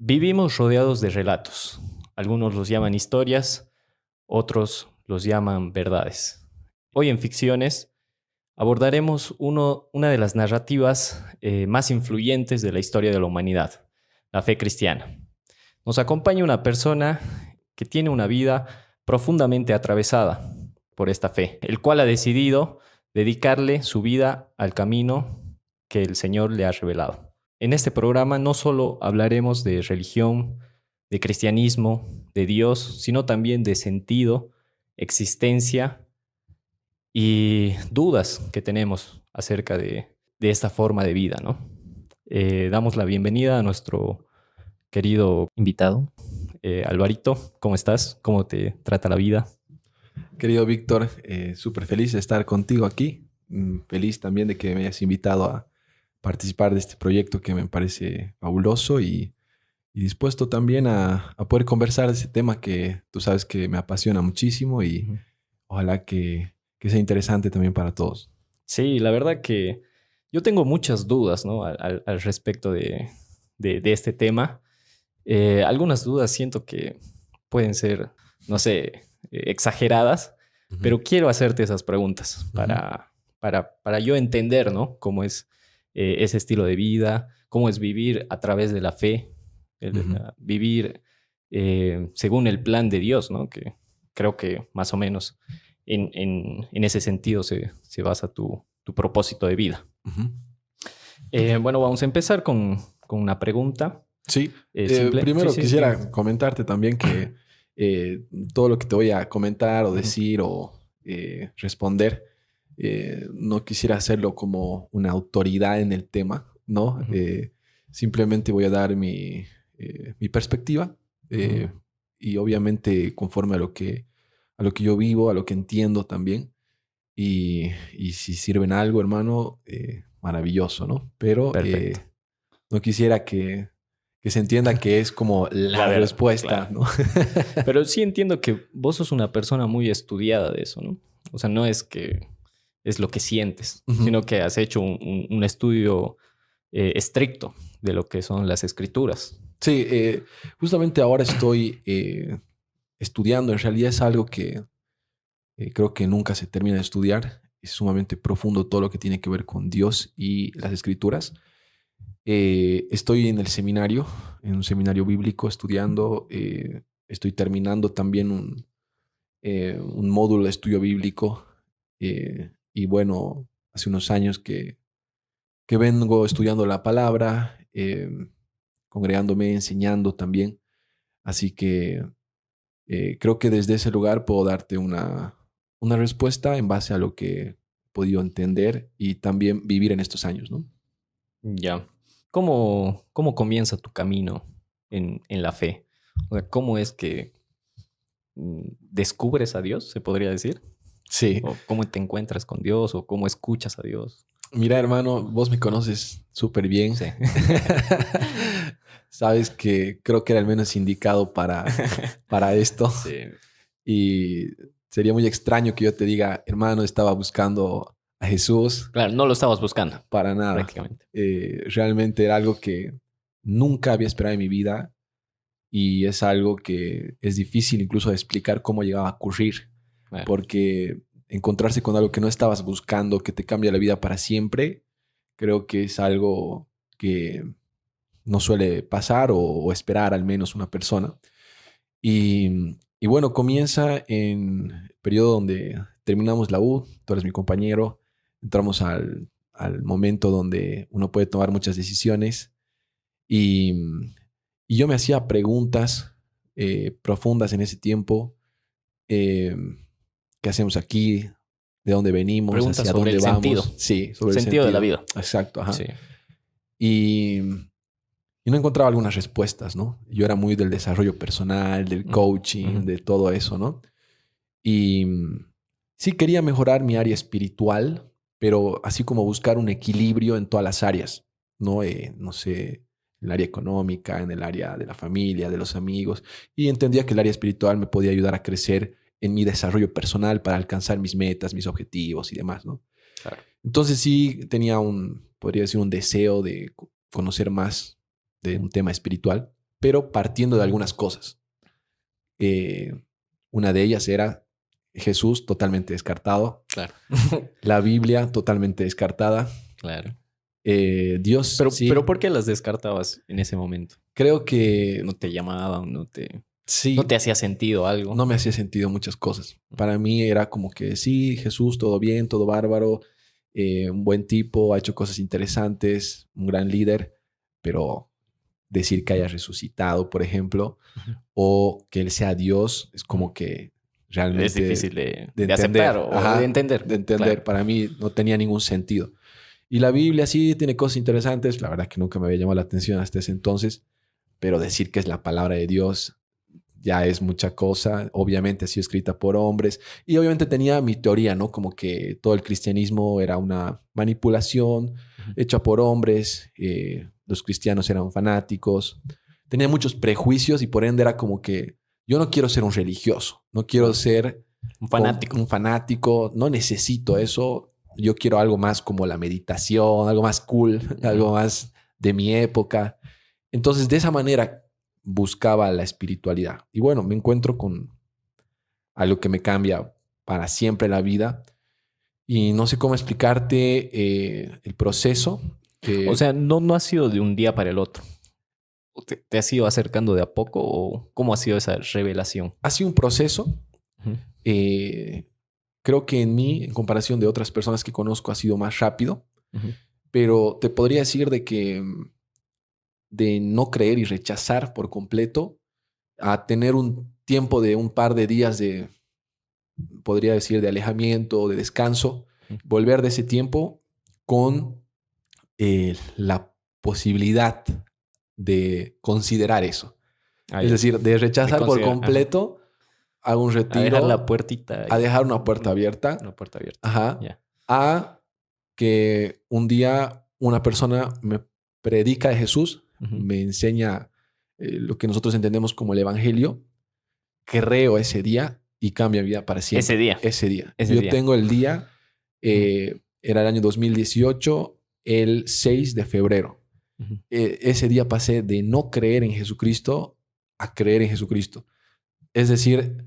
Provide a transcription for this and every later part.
Vivimos rodeados de relatos. Algunos los llaman historias, otros los llaman verdades. Hoy en Ficciones abordaremos una de las narrativas más influyentes de la historia de la humanidad, la fe cristiana. Nos acompaña una persona que tiene una vida profundamente atravesada por esta fe, el cual ha decidido dedicarle su vida al camino que el Señor le ha revelado. En este programa no solo hablaremos de religión, de cristianismo, de Dios, sino también de sentido, existencia y dudas que tenemos acerca de esta forma de vida, ¿no? Damos la bienvenida a nuestro querido invitado, Alvarito. ¿Cómo estás? ¿Cómo te trata la vida? Querido Víctor, súper feliz de estar contigo aquí. Feliz también de que me hayas invitado a participar de este proyecto que me parece fabuloso y dispuesto también a poder conversar de ese tema que tú sabes que me apasiona muchísimo y ojalá que sea interesante también para todos. Sí, la verdad que yo tengo muchas dudas, ¿no? al respecto de este tema. Algunas dudas siento que pueden ser, no sé, exageradas, pero quiero hacerte esas preguntas para yo entender, ¿no? Cómo es ese estilo de vida, cómo es vivir a través de la fe, vivir según el plan de Dios, ¿no? Que creo que más o menos en ese sentido se basa tu propósito de vida. Bueno, vamos a empezar con una pregunta. Sí, simple. primero Sí, quisiera comentarte también que todo lo que te voy a comentar o decir o responder, no quisiera hacerlo como una autoridad en el tema, ¿no? Simplemente voy a dar mi perspectiva y obviamente conforme a lo que yo vivo, a lo que entiendo también. Y si sirven algo, hermano, maravilloso, ¿no? Pero no quisiera que se entienda que es como la respuesta, claro, ¿no? Pero sí entiendo que vos sos una persona muy estudiada de eso, ¿no? O sea, no es que es lo que sientes, sino que has hecho un estudio estricto de lo que son las escrituras. Sí, justamente ahora estoy estudiando. En realidad es algo que creo que nunca se termina de estudiar. Es sumamente profundo todo lo que tiene que ver con Dios y las escrituras. Estoy en el seminario, en un seminario bíblico estudiando. Estoy terminando también un módulo de estudio bíblico. Y bueno, hace unos años que vengo estudiando la palabra, congregándome, enseñando también. Así que creo que desde ese lugar puedo darte una respuesta en base a lo que he podido entender y también vivir en estos años, ¿no? Ya. ¿Cómo comienza tu camino en la fe? O sea, ¿cómo es que descubres a Dios, se podría decir? Sí. ¿O cómo te encuentras con Dios? ¿O cómo escuchas a Dios? Mira, hermano, vos me conoces súper bien. Sí. Sabes que creo que era el menos indicado para esto. Sí. Y sería muy extraño que yo te diga, hermano, estaba buscando a Jesús. Claro, no lo estabas buscando. Para nada. Prácticamente. Realmente era algo que nunca había esperado en mi vida y es algo que es difícil incluso de explicar cómo llegaba a ocurrir. Bueno. Porque encontrarse con algo que no estabas buscando, que te cambia la vida para siempre, creo que es algo que no suele pasar o esperar al menos una persona. Y bueno, comienza en el periodo donde terminamos la U, tú eres mi compañero, entramos al momento donde uno puede tomar muchas decisiones y yo me hacía preguntas profundas en ese tiempo. ¿Qué hacemos aquí? ¿De dónde venimos? Preguntas ¿Hacia sobre dónde el vamos? sentido. Sí, sobre El el sentido de la vida. Exacto, ajá. Sí. Y y no encontraba algunas respuestas, ¿no? Yo era muy del desarrollo personal, del coaching, de todo eso, ¿no? Y sí quería mejorar mi área espiritual, pero así como buscar un equilibrio en todas las áreas, ¿no? No sé, en el área económica, en el área de la familia, de los amigos. Y entendía que el área espiritual me podía ayudar a crecer en mi desarrollo personal para alcanzar mis metas, mis objetivos y demás, ¿no? Claro. Entonces sí tenía podría decir, un deseo de conocer más de un tema espiritual, pero partiendo de algunas cosas. Eh, una de ellas era Jesús totalmente descartado, Claro. la Biblia totalmente descartada, Claro. Dios sí. Pero ¿por qué las descartabas en ese momento? Creo que ¿No te llamaban? ¿No sí, te hacía sentido algo? no me hacía sentido muchas cosas. Para mí era como que sí, Jesús, todo bien, todo bárbaro, un buen tipo, ha hecho cosas interesantes, un gran líder, pero decir que haya resucitado, por ejemplo, Ujú. o que Él sea Dios, es como que Es realmente difícil de de aceptar entender. o de Ajá, entender. de entender. Claro. Para mí no tenía ningún sentido. Y la Biblia sí tiene cosas interesantes, la verdad que nunca me había llamado la atención hasta ese entonces, pero decir que es la palabra de Dios ya es mucha cosa. Obviamente ha sido escrita por hombres y obviamente tenía mi teoría, ¿no? Como que todo el cristianismo era una manipulación Ujú. hecha por hombres, los cristianos eran fanáticos, tenía muchos prejuicios y por ende era como que yo no quiero ser un religioso, no quiero Claro. ser Un fanático. un fanático, no necesito eso, yo quiero algo más como la meditación, algo más cool, algo más de mi época. Entonces, de esa manera buscaba la espiritualidad. Y bueno, me encuentro con algo que me cambia para siempre la vida. Y no sé cómo explicarte el proceso. O sea, no ha sido de un día para el otro. ¿O te has ido acercando de a poco o cómo ha sido esa revelación? Ha sido un proceso. Ujú. eh, Creo que en mí, en comparación de otras personas que conozco, ha sido más rápido. Ujú. Pero te podría decir de que de no creer y rechazar por completo a tener un tiempo de un par de días de, podría decir, de alejamiento, de descanso, Ujú. volver de ese tiempo con la posibilidad de considerar eso. Ah, Es ya. decir, de De rechazar por considerar. Ajá. completo a un A dejar la retiro, puertita a ahí. dejar una puerta abierta, Una puerta abierta. ajá, Ya. a que un día una persona me predica de Jesús, Ujú. me enseña lo que nosotros entendemos como el Evangelio, creo ese día y cambia mi vida para Ese siempre. día. Ese día. Ese Yo día. tengo el día, Ujú. era el año 2018, el 6 de febrero. Ujú. Ese día pasé de no creer en Jesucristo a creer en Jesucristo. Es decir,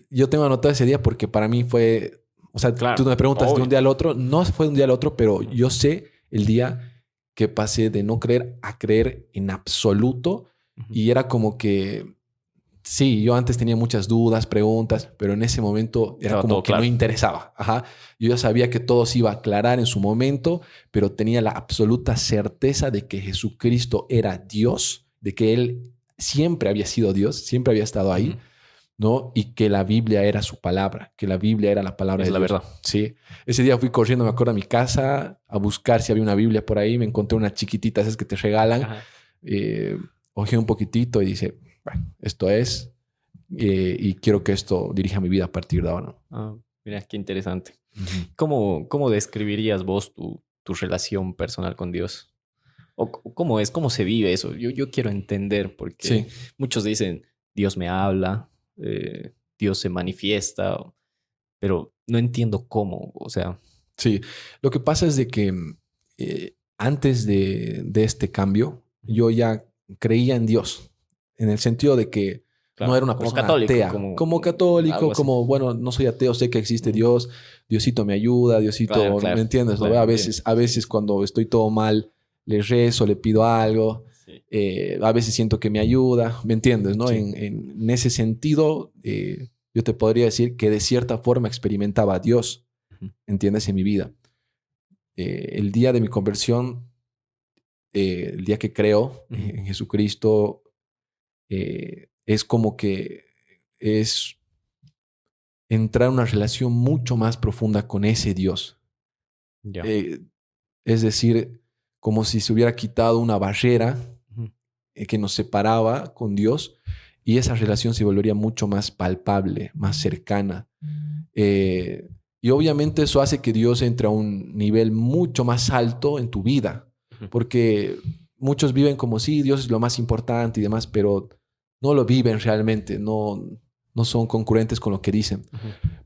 yo tengo anotado ese día porque para mí fue, o sea, tú Claro, me preguntas de un obvio. día al otro, no fue de un día al otro, pero yo sé el día que pasé de no creer a creer en absoluto Ujú. y era como que, sí, yo antes tenía muchas dudas, preguntas, pero en ese momento era Estaba como todo que no claro. interesaba. Ajá. Yo ya sabía que todo se iba a aclarar en su momento, pero tenía la absoluta certeza de que Jesucristo era Dios, de que Él siempre había sido Dios, siempre había estado ahí, Ujú. ¿no? Y que la Biblia era su palabra, que la Biblia era la palabra Es de la Dios. verdad. Sí. Ese día fui corriendo, me acuerdo, a mi casa a buscar si había una Biblia por ahí. Me encontré una chiquitita, esas que te regalan. Ajá. Ojeé un poquitito y dice, bueno, esto es, y quiero que esto dirija mi vida a partir de ahora. Ah, mira, qué interesante. Ujú. ¿Cómo describirías vos tu relación personal con Dios? ¿O cómo es? ¿Cómo se vive eso? Yo quiero entender porque Sí, muchos dicen, Dios me habla, Dios se manifiesta, pero no entiendo cómo. O sea, sí. Lo que pasa es de que antes de este cambio, ujú, yo ya creía en Dios, en el sentido de que no claro, era una como persona católico, atea. como Como católico, algo así. como, bueno, no soy ateo, sé que existe Ujú. Dios, Diosito me ayuda, Claro, Diosito, ¿me claro, entiendes? ¿No? claro, entiendo. A veces cuando estoy todo mal, le rezo, le pido algo. Sí, A veces siento que me ayuda, ¿me entiendes? ¿No? sí. En ese sentido, yo te podría decir que de cierta forma experimentaba a Dios, Ujú, ¿entiendes? En mi vida. El día de mi conversión, el día que creo ujú. en Jesucristo, es como que es entrar en una relación mucho más profunda con ese Dios. Ya. Eh, es decir, como si se hubiera quitado una barrera que nos separaba con Dios y esa relación se volvería mucho más palpable, más cercana. Y obviamente eso hace que Dios entre a un nivel mucho más alto en tu vida, porque muchos viven como sí, Dios es lo más importante y demás, pero no lo viven realmente, no son concurrentes con lo que dicen.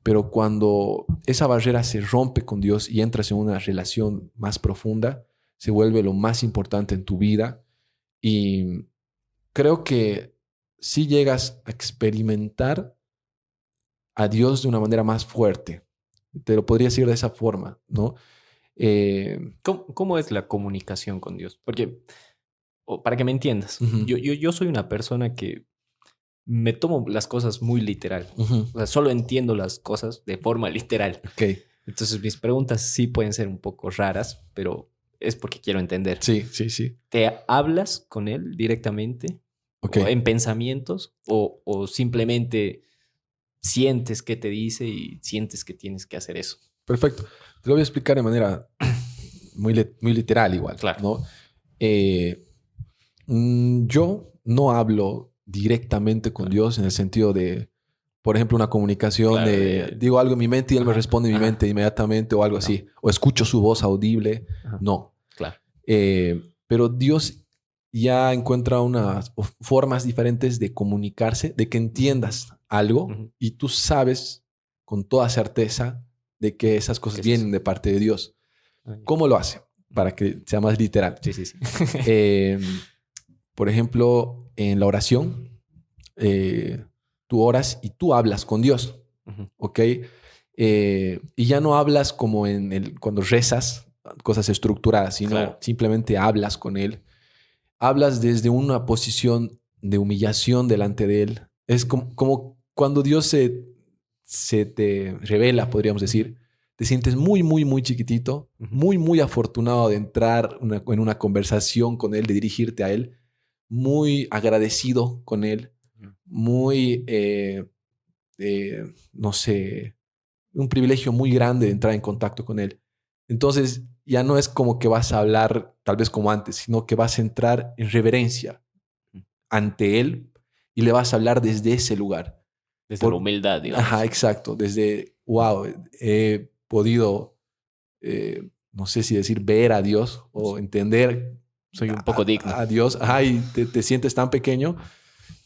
Pero cuando esa barrera se rompe con Dios y entras en una relación más profunda, se vuelve lo más importante en tu vida. Y creo que si llegas a experimentar a Dios de una manera más fuerte. Te lo podría decir de esa forma, ¿no? ¿Cómo es la comunicación con Dios? Porque, para que me entiendas, Uh-huh. yo soy una persona que me tomo las cosas muy literal. Uh-huh. O sea, solo entiendo las cosas de forma literal. Ok. Entonces mis preguntas sí pueden ser un poco raras, pero es porque quiero entender. Sí, sí, sí. ¿Te hablas con él directamente? Ok. ¿O en pensamientos? ¿O simplemente sientes que te dice y sientes que tienes que hacer eso? Perfecto. Te lo voy a explicar de manera muy literal igual, Claro. ¿no? Yo no hablo directamente con Dios en el sentido de, por ejemplo, una comunicación Claro, digo algo en mi mente y él me ajá, responde en mi ajá. mente inmediatamente o algo No. así. O escucho su voz audible. Ajá. No. Claro. Pero Dios ya encuentra unas formas diferentes de comunicarse, de que entiendas algo Ujú. y tú sabes con toda certeza de que esas cosas ¿Qué es vienen eso? de parte de Dios. Ah, ya. ¿Cómo lo hace? Para que sea más literal. Sí, sí, sí. Por ejemplo, en la oración, tú oras y tú hablas con Dios, Ujú. ¿ok? Y ya no hablas como cuando rezas, cosas estructuradas, sino Claro. simplemente hablas con Él. Hablas desde una posición de humillación delante de Él. Es como cuando Dios se te revela, podríamos decir. Te sientes muy, muy, muy chiquitito, Ujú. muy, muy afortunado de entrar en una conversación con Él, de dirigirte a Él, muy agradecido con Él, Ujú. muy, no sé, un privilegio muy grande de entrar en contacto con Él. Entonces, ya no es como que vas a hablar tal vez como antes, sino que vas a entrar en reverencia ante Él y le vas a hablar desde ese lugar. Desde la humildad, Ajá, digamos. exacto, desde, wow, he podido, no sé si decir ver a Dios o entender Soy un poco digno. a Dios, ajá, y te sientes tan pequeño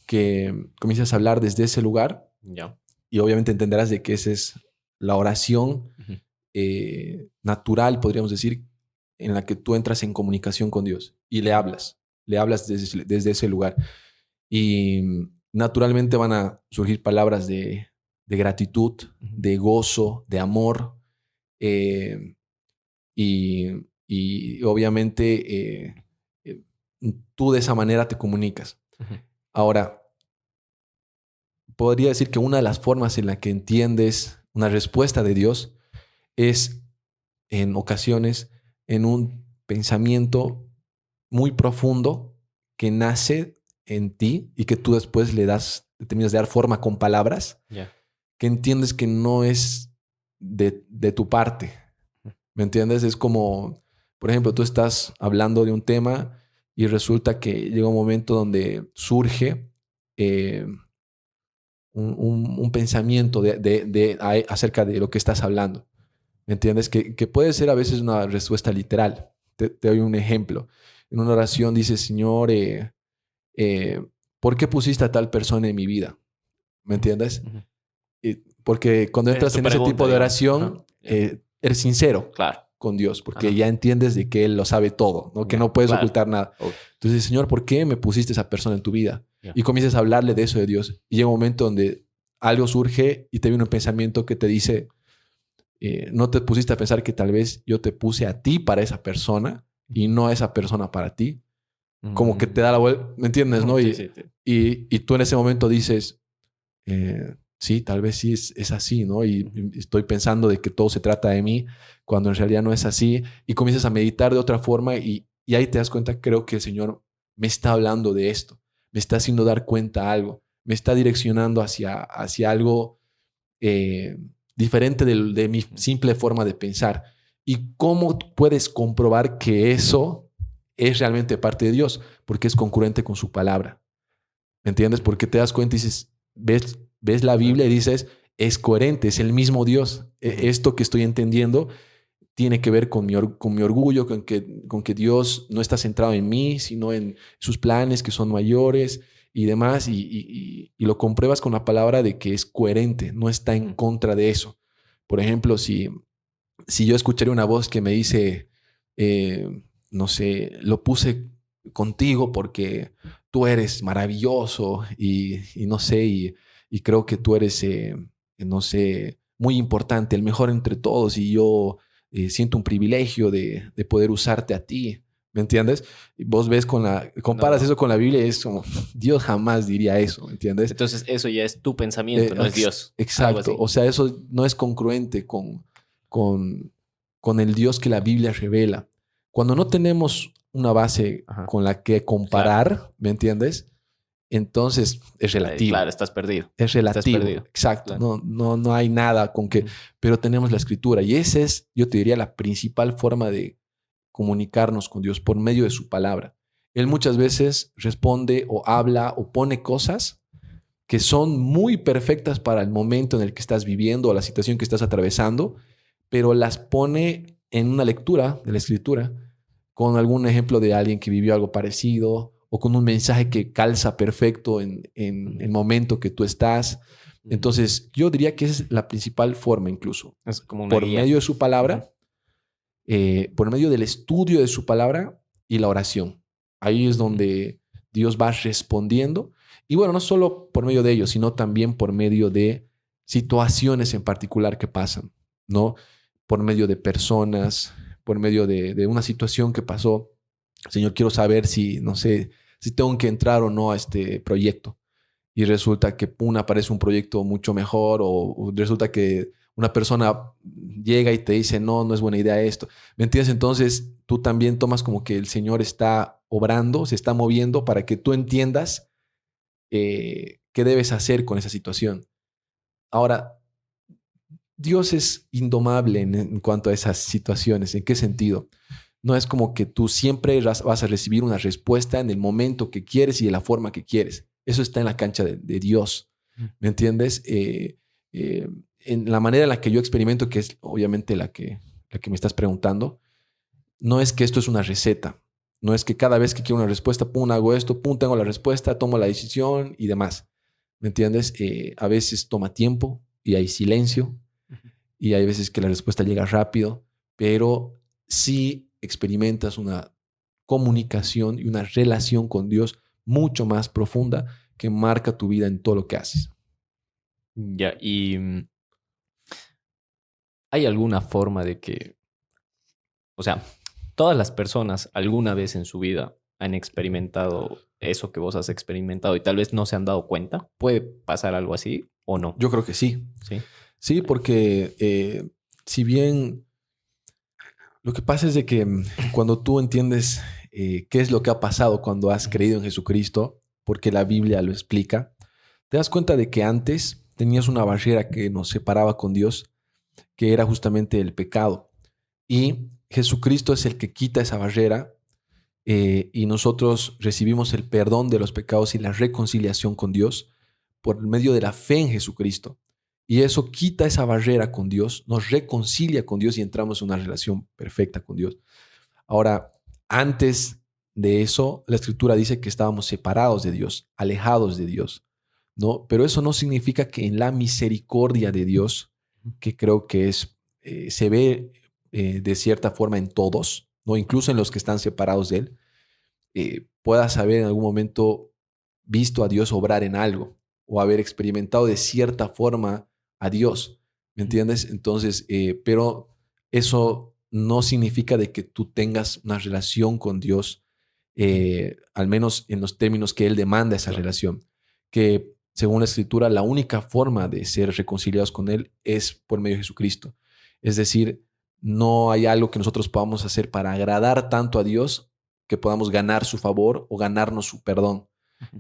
que comienzas a hablar desde ese lugar Ya. y obviamente entenderás de que esa es la oración Ujú. natural, podríamos decir, en la que tú entras en comunicación con Dios y le hablas desde ese lugar. Y naturalmente van a surgir palabras de gratitud, Ujú. de gozo, de amor. eh, y, y obviamente eh, tú de esa manera te comunicas. Ujú. Ahora, podría decir que una de las formas en la que entiendes una respuesta de Dios es en ocasiones en un pensamiento muy profundo que nace en ti y que tú después le terminas de dar forma con palabras Ya. que entiendes que no es de tu parte. ¿Me entiendes? Es como, por ejemplo, tú estás hablando de un tema y resulta que llega un momento donde surge un pensamiento acerca de lo que estás hablando. ¿Me entiendes? Que puede ser a veces una respuesta literal. Te doy un ejemplo. En una oración dice, Señor, eh, ¿por qué pusiste a tal persona en mi vida? ¿Me entiendes? Ujú. Porque cuando Es entras tu en ese pregunta, tipo de digamos. Ajá. oración, Ya. eres sincero Claro. con Dios, porque Ajá. ya entiendes de que Él lo sabe todo, ¿no? Que Ya. no puedes Claro. ocultar nada. Obvio. Entonces, Señor, ¿por qué me pusiste esa persona en tu vida? Ya. Y comienzas a hablarle de eso de Dios. Y llega un momento donde algo surge y te viene un pensamiento que te dice, no te pusiste a pensar que tal vez yo te puse a ti para esa persona y no a esa persona para ti. Como que te da la vuelta, ¿me entiendes? ¿No? Sí, sí, sí. Y tú en ese momento dices, sí, tal vez sí es así, ¿no? Y estoy pensando de que todo se trata de mí, cuando en realidad no es así. Y comienzas a meditar de otra forma y ahí te das cuenta, creo que el Señor me está hablando de esto, me está haciendo dar cuenta algo, me está direccionando hacia algo eh, diferente de mi simple forma de pensar. ¿Y cómo puedes comprobar que eso es realmente parte de Dios, porque es concurrente con su palabra. ¿Me entiendes? Porque te das cuenta y dices, ves la Biblia y dices, es coherente, es el mismo Dios. Esto que estoy entendiendo tiene que ver con mi orgullo, con que Dios no está centrado en mí, sino en sus planes que son mayores y demás. Y lo compruebas con la palabra de que es coherente, no está en contra de eso. Por ejemplo, si yo escucharía una voz que me dice, no sé, lo puse contigo porque tú eres maravilloso y no sé, y creo que tú eres, no sé, muy importante, el mejor entre todos y yo siento un privilegio de poder usarte a ti. ¿Me entiendes? Y vos ves comparas eso con la Biblia y es como, Dios jamás diría eso, ¿me entiendes? Entonces eso ya es tu pensamiento, no es Dios. Algo Exacto. así. O sea, eso no es congruente con, con el Dios que la Biblia revela. Cuando no tenemos una base Ajá. con la que Claro. comparar, ¿me entiendes? Entonces es relativo. Claro, estás perdido. Es Estás relativo, perdido. exacto. Claro. No hay nada con que, pero tenemos la escritura y esa es, yo te diría, la principal forma de comunicarnos con Dios por medio de su palabra. Él muchas veces responde o habla o pone cosas que son muy perfectas para el momento en el que estás viviendo o la situación que estás atravesando, pero las pone en una lectura de la escritura con algún ejemplo de alguien que vivió algo parecido o con un mensaje que calza perfecto en el momento que tú estás. Entonces, yo diría que esa es la principal forma incluso, Es como una por guía. medio de su palabra, por medio del estudio de su palabra y la oración. Ahí es donde Dios va respondiendo. Y bueno, no solo por medio de ellos, sino también por medio de situaciones en particular que pasan, ¿no? Por medio de personas, por medio de una situación que pasó. Señor, quiero saber si, no sé, si tengo que entrar o no a este proyecto. Y resulta que aparece un proyecto mucho mejor o resulta que una persona llega y te dice, no es buena idea esto. ¿Me entiendes? Entonces tú también tomas como que el Señor está obrando, se está moviendo para que tú entiendas qué debes hacer con esa situación. Ahora, Dios es indomable en cuanto a esas situaciones. ¿En qué sentido? No es como que tú siempre vas a recibir una respuesta en el momento que quieres y de la forma que quieres. Eso está en la cancha de Dios. ¿Me entiendes? En la manera en la que yo experimento, que es obviamente la que me estás preguntando, no es que esto es una receta. No es que cada vez que quiero una respuesta, pum, hago esto, pum, tengo la respuesta, tomo la decisión y demás. ¿Me entiendes? A veces toma tiempo y hay silencio y hay veces que la respuesta llega rápido, pero sí experimentas una comunicación y una relación con Dios mucho más profunda que marca tu vida en todo lo que haces. Ya, y ¿hay alguna forma de que, o sea, todas las personas alguna vez en su vida han experimentado eso que vos has experimentado y tal vez no se han dado cuenta? ¿Puede pasar algo así o no? Yo creo que sí. Sí. Sí, porque si bien lo que pasa es de que cuando tú entiendes qué es lo que ha pasado cuando has creído en Jesucristo, porque la Biblia lo explica, te das cuenta de que antes tenías una barrera que nos separaba con Dios, que era justamente el pecado. Y Jesucristo es el que quita esa barrera y nosotros recibimos el perdón de los pecados y la reconciliación con Dios por medio de la fe en Jesucristo. Y eso quita esa barrera con Dios, nos reconcilia con Dios y entramos en una relación perfecta con Dios. Ahora, antes de eso, la Escritura dice que estábamos separados de Dios, alejados de Dios, ¿no? Pero eso no significa que en la misericordia de Dios, que creo que se ve de cierta forma en todos, ¿no? Incluso en los que están separados de Él, puedas haber en algún momento visto a Dios obrar en algo o haber experimentado de cierta forma a Dios, ¿me entiendes? Entonces, pero eso no significa de que tú tengas una relación con Dios, al menos en los términos que Él demanda esa Claro. relación, que según la Escritura, la única forma de ser reconciliados con Él es por medio de Jesucristo. Es decir, no hay algo que nosotros podamos hacer para agradar tanto a Dios que podamos ganar su favor o ganarnos su perdón.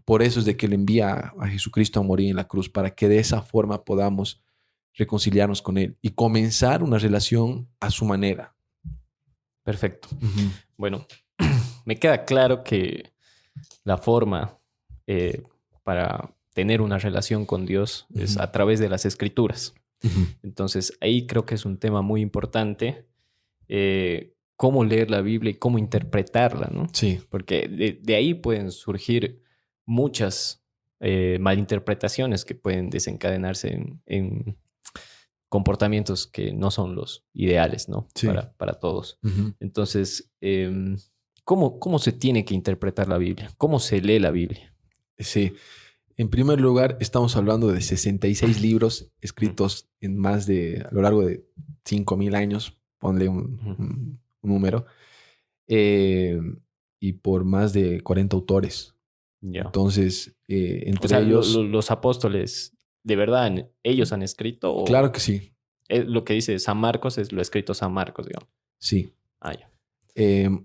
Por eso es de que Él envía a Jesucristo a morir en la cruz, para que de esa forma podamos reconciliarnos con Él y comenzar una relación a su manera. Perfecto. Ujú. Bueno, me queda claro que la forma para tener una relación con Dios es a través de las escrituras. Entonces, ahí creo que es un tema muy importante, cómo leer la Biblia y cómo interpretarla, ¿no? Sí. Porque de ahí pueden surgir muchas malinterpretaciones que pueden desencadenarse en comportamientos que no son los ideales, ¿no? Sí. Para todos. Entonces, ¿cómo se tiene que interpretar la Biblia? ¿Cómo se lee la Biblia? Sí. En primer lugar, estamos hablando de 66 libros escritos en a lo largo de 5.000 años, ponle un número, y por más de 40 autores. Ya. Entonces, O entre sea, ellos... los apóstoles, ¿de verdad ellos han escrito? ¿O Claro que sí. lo que dice San Marcos es lo escrito San Marcos, digamos? Sí. Ah, ya.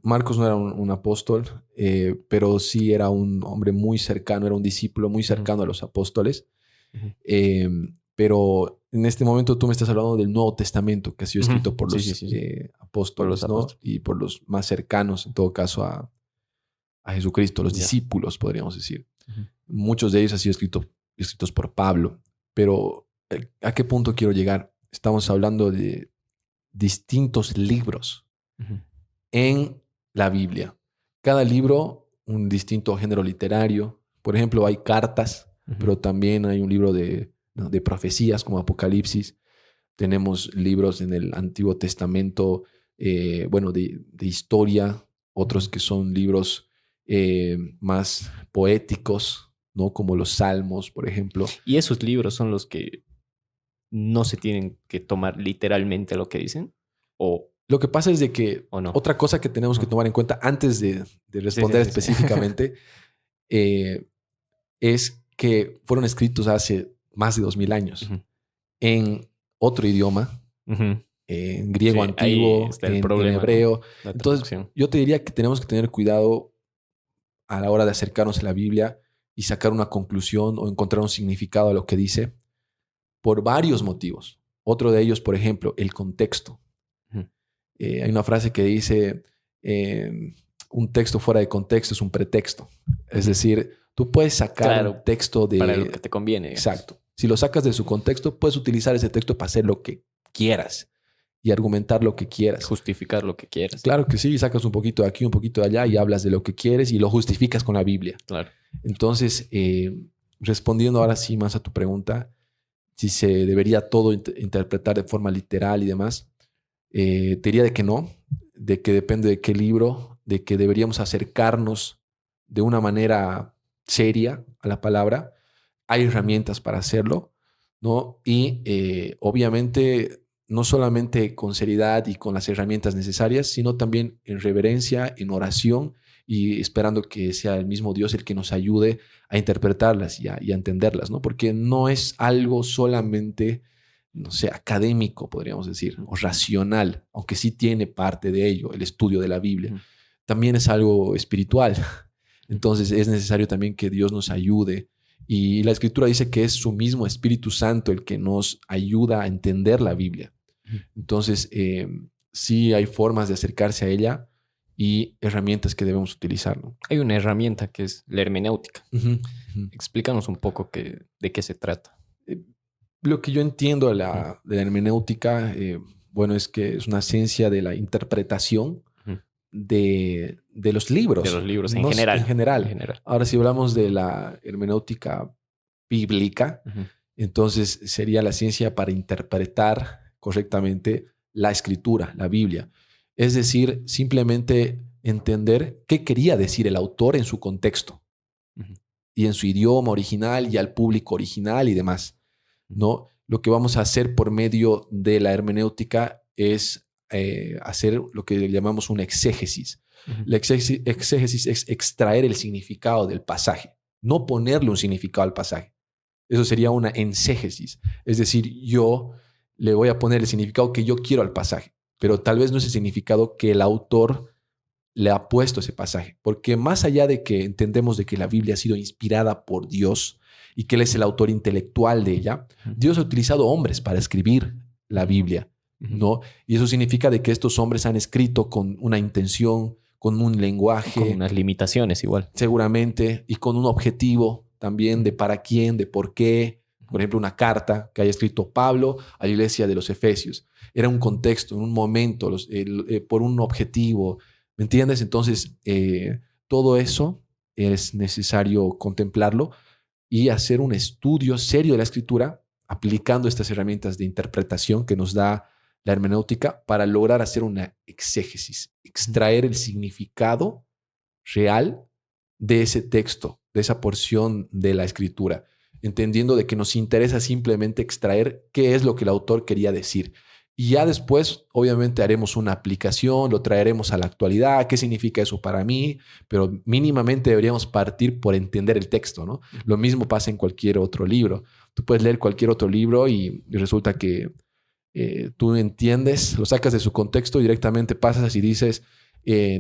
Marcos no era un apóstol, pero sí era un hombre muy cercano, era un discípulo muy cercano a los apóstoles. Pero en este momento tú me estás hablando del Nuevo Testamento, que ha sido escrito por los apóstoles, por los ¿no? apóstoles. Y por los más cercanos, en todo caso, a Jesucristo, los discípulos, podríamos decir. Muchos de ellos han sido escritos por Pablo. Pero ¿a qué punto quiero llegar? Estamos hablando de distintos libros en la Biblia. Cada libro, un distinto género literario. Por ejemplo, hay cartas, pero también hay un libro de profecías como Apocalipsis. Tenemos libros en el Antiguo Testamento, de historia, otros que son libros más poéticos, ¿no? Como los Salmos, por ejemplo. ¿Y esos libros son los que no se tienen que tomar literalmente lo que dicen? ¿O Lo que pasa es de que no? otra cosa que tenemos que tomar en cuenta antes de responder específicamente es que fueron escritos hace más de 2000 años en otro idioma, en griego antiguo, en hebreo. ¿No? Entonces, yo te diría que tenemos que tener cuidado a la hora de acercarnos a la Biblia y sacar una conclusión o encontrar un significado a lo que dice por varios motivos. Otro de ellos, por ejemplo, el contexto. Hay una frase que dice, un texto fuera de contexto es un pretexto. Es decir, tú puedes sacar un texto para lo que te conviene. Exacto. Si lo sacas de su contexto, puedes utilizar ese texto para hacer lo que quieras y argumentar lo que quieras. Justificar lo que quieras. Claro que sí, sacas un poquito de aquí, un poquito de allá y hablas de lo que quieres y lo justificas con la Biblia. Claro. Entonces, respondiendo ahora sí más a tu pregunta, si se debería todo interpretar de forma literal y demás, te diría de que no, de que depende de qué libro, de que deberíamos acercarnos de una manera seria a la palabra. Hay herramientas para hacerlo, ¿no? Y obviamente no solamente con seriedad y con las herramientas necesarias, sino también en reverencia, en oración y esperando que sea el mismo Dios el que nos ayude a interpretarlas y a entenderlas, ¿no? Porque no es algo solamente, no sé, académico, podríamos decir, o racional, aunque sí tiene parte de ello, el estudio de la Biblia. También es algo espiritual. Entonces es necesario también que Dios nos ayude. Y la Escritura dice que es su mismo Espíritu Santo el que nos ayuda a entender la Biblia. Entonces, sí hay formas de acercarse a ella y herramientas que debemos utilizar, ¿no? Hay una herramienta que es la hermenéutica. Explícanos un poco de qué se trata. Lo que yo entiendo de la hermenéutica, es que es una ciencia de la interpretación de los libros. De los libros en general. En general. Ahora, si hablamos de la hermenéutica bíblica, entonces sería la ciencia para interpretar correctamente la escritura, la Biblia. Es decir, simplemente entender qué quería decir el autor en su contexto y en su idioma original y al público original y demás, ¿no? Lo que vamos a hacer por medio de la hermenéutica es hacer lo que llamamos una exégesis. La exégesis es extraer el significado del pasaje, no ponerle un significado al pasaje. Eso sería una enségesis. Es decir, yo le voy a poner el significado que yo quiero al pasaje, pero tal vez no es el significado que el autor le ha puesto a ese pasaje. Porque más allá de que entendemos de que la Biblia ha sido inspirada por Dios y que Él es el autor intelectual de ella, Dios ha utilizado hombres para escribir la Biblia, ¿no? Y eso significa de que estos hombres han escrito con una intención, con un lenguaje. Con unas limitaciones igual. Seguramente, y con un objetivo también de para quién, de por qué. Por ejemplo, una carta que haya escrito Pablo a la iglesia de los Efesios. Era un contexto, en un momento, por un objetivo. ¿Me entiendes? Entonces, todo eso es necesario contemplarlo y hacer un estudio serio de la escritura aplicando estas herramientas de interpretación que nos da la hermenéutica para lograr hacer una exégesis, extraer el significado real de ese texto, de esa porción de la escritura, entendiendo de que nos interesa simplemente extraer qué es lo que el autor quería decir. Y ya después, obviamente, haremos una aplicación, lo traeremos a la actualidad, qué significa eso para mí, pero mínimamente deberíamos partir por entender el texto, ¿no? Lo mismo pasa en cualquier otro libro. Tú puedes leer cualquier otro libro y resulta que tú entiendes, lo sacas de su contexto y directamente pasas y dices,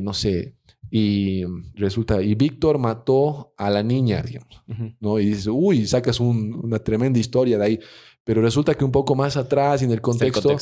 no sé, y resulta, y Víctor mató a la niña, digamos, ¿no? Y dices, uy, sacas una tremenda historia de ahí, pero resulta que un poco más atrás en el contexto,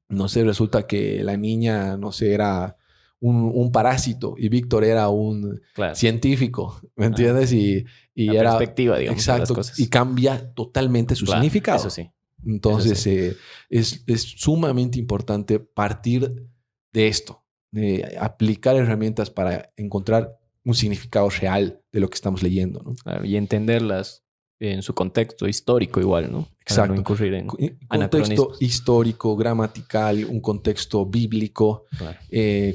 no sé, resulta que la niña, no sé, era un parásito y Víctor era un científico, ¿me entiendes? Y la era perspectiva, digamos, exacto, de las cosas. Y cambia totalmente su significado. Eso sí. Entonces, es sumamente importante partir de esto, de aplicar herramientas para encontrar un significado real de lo que estamos leyendo, ¿no? Claro, y entenderlas en su contexto histórico igual, ¿no? Exacto. Para no incurrir en contexto histórico, gramatical, un contexto bíblico,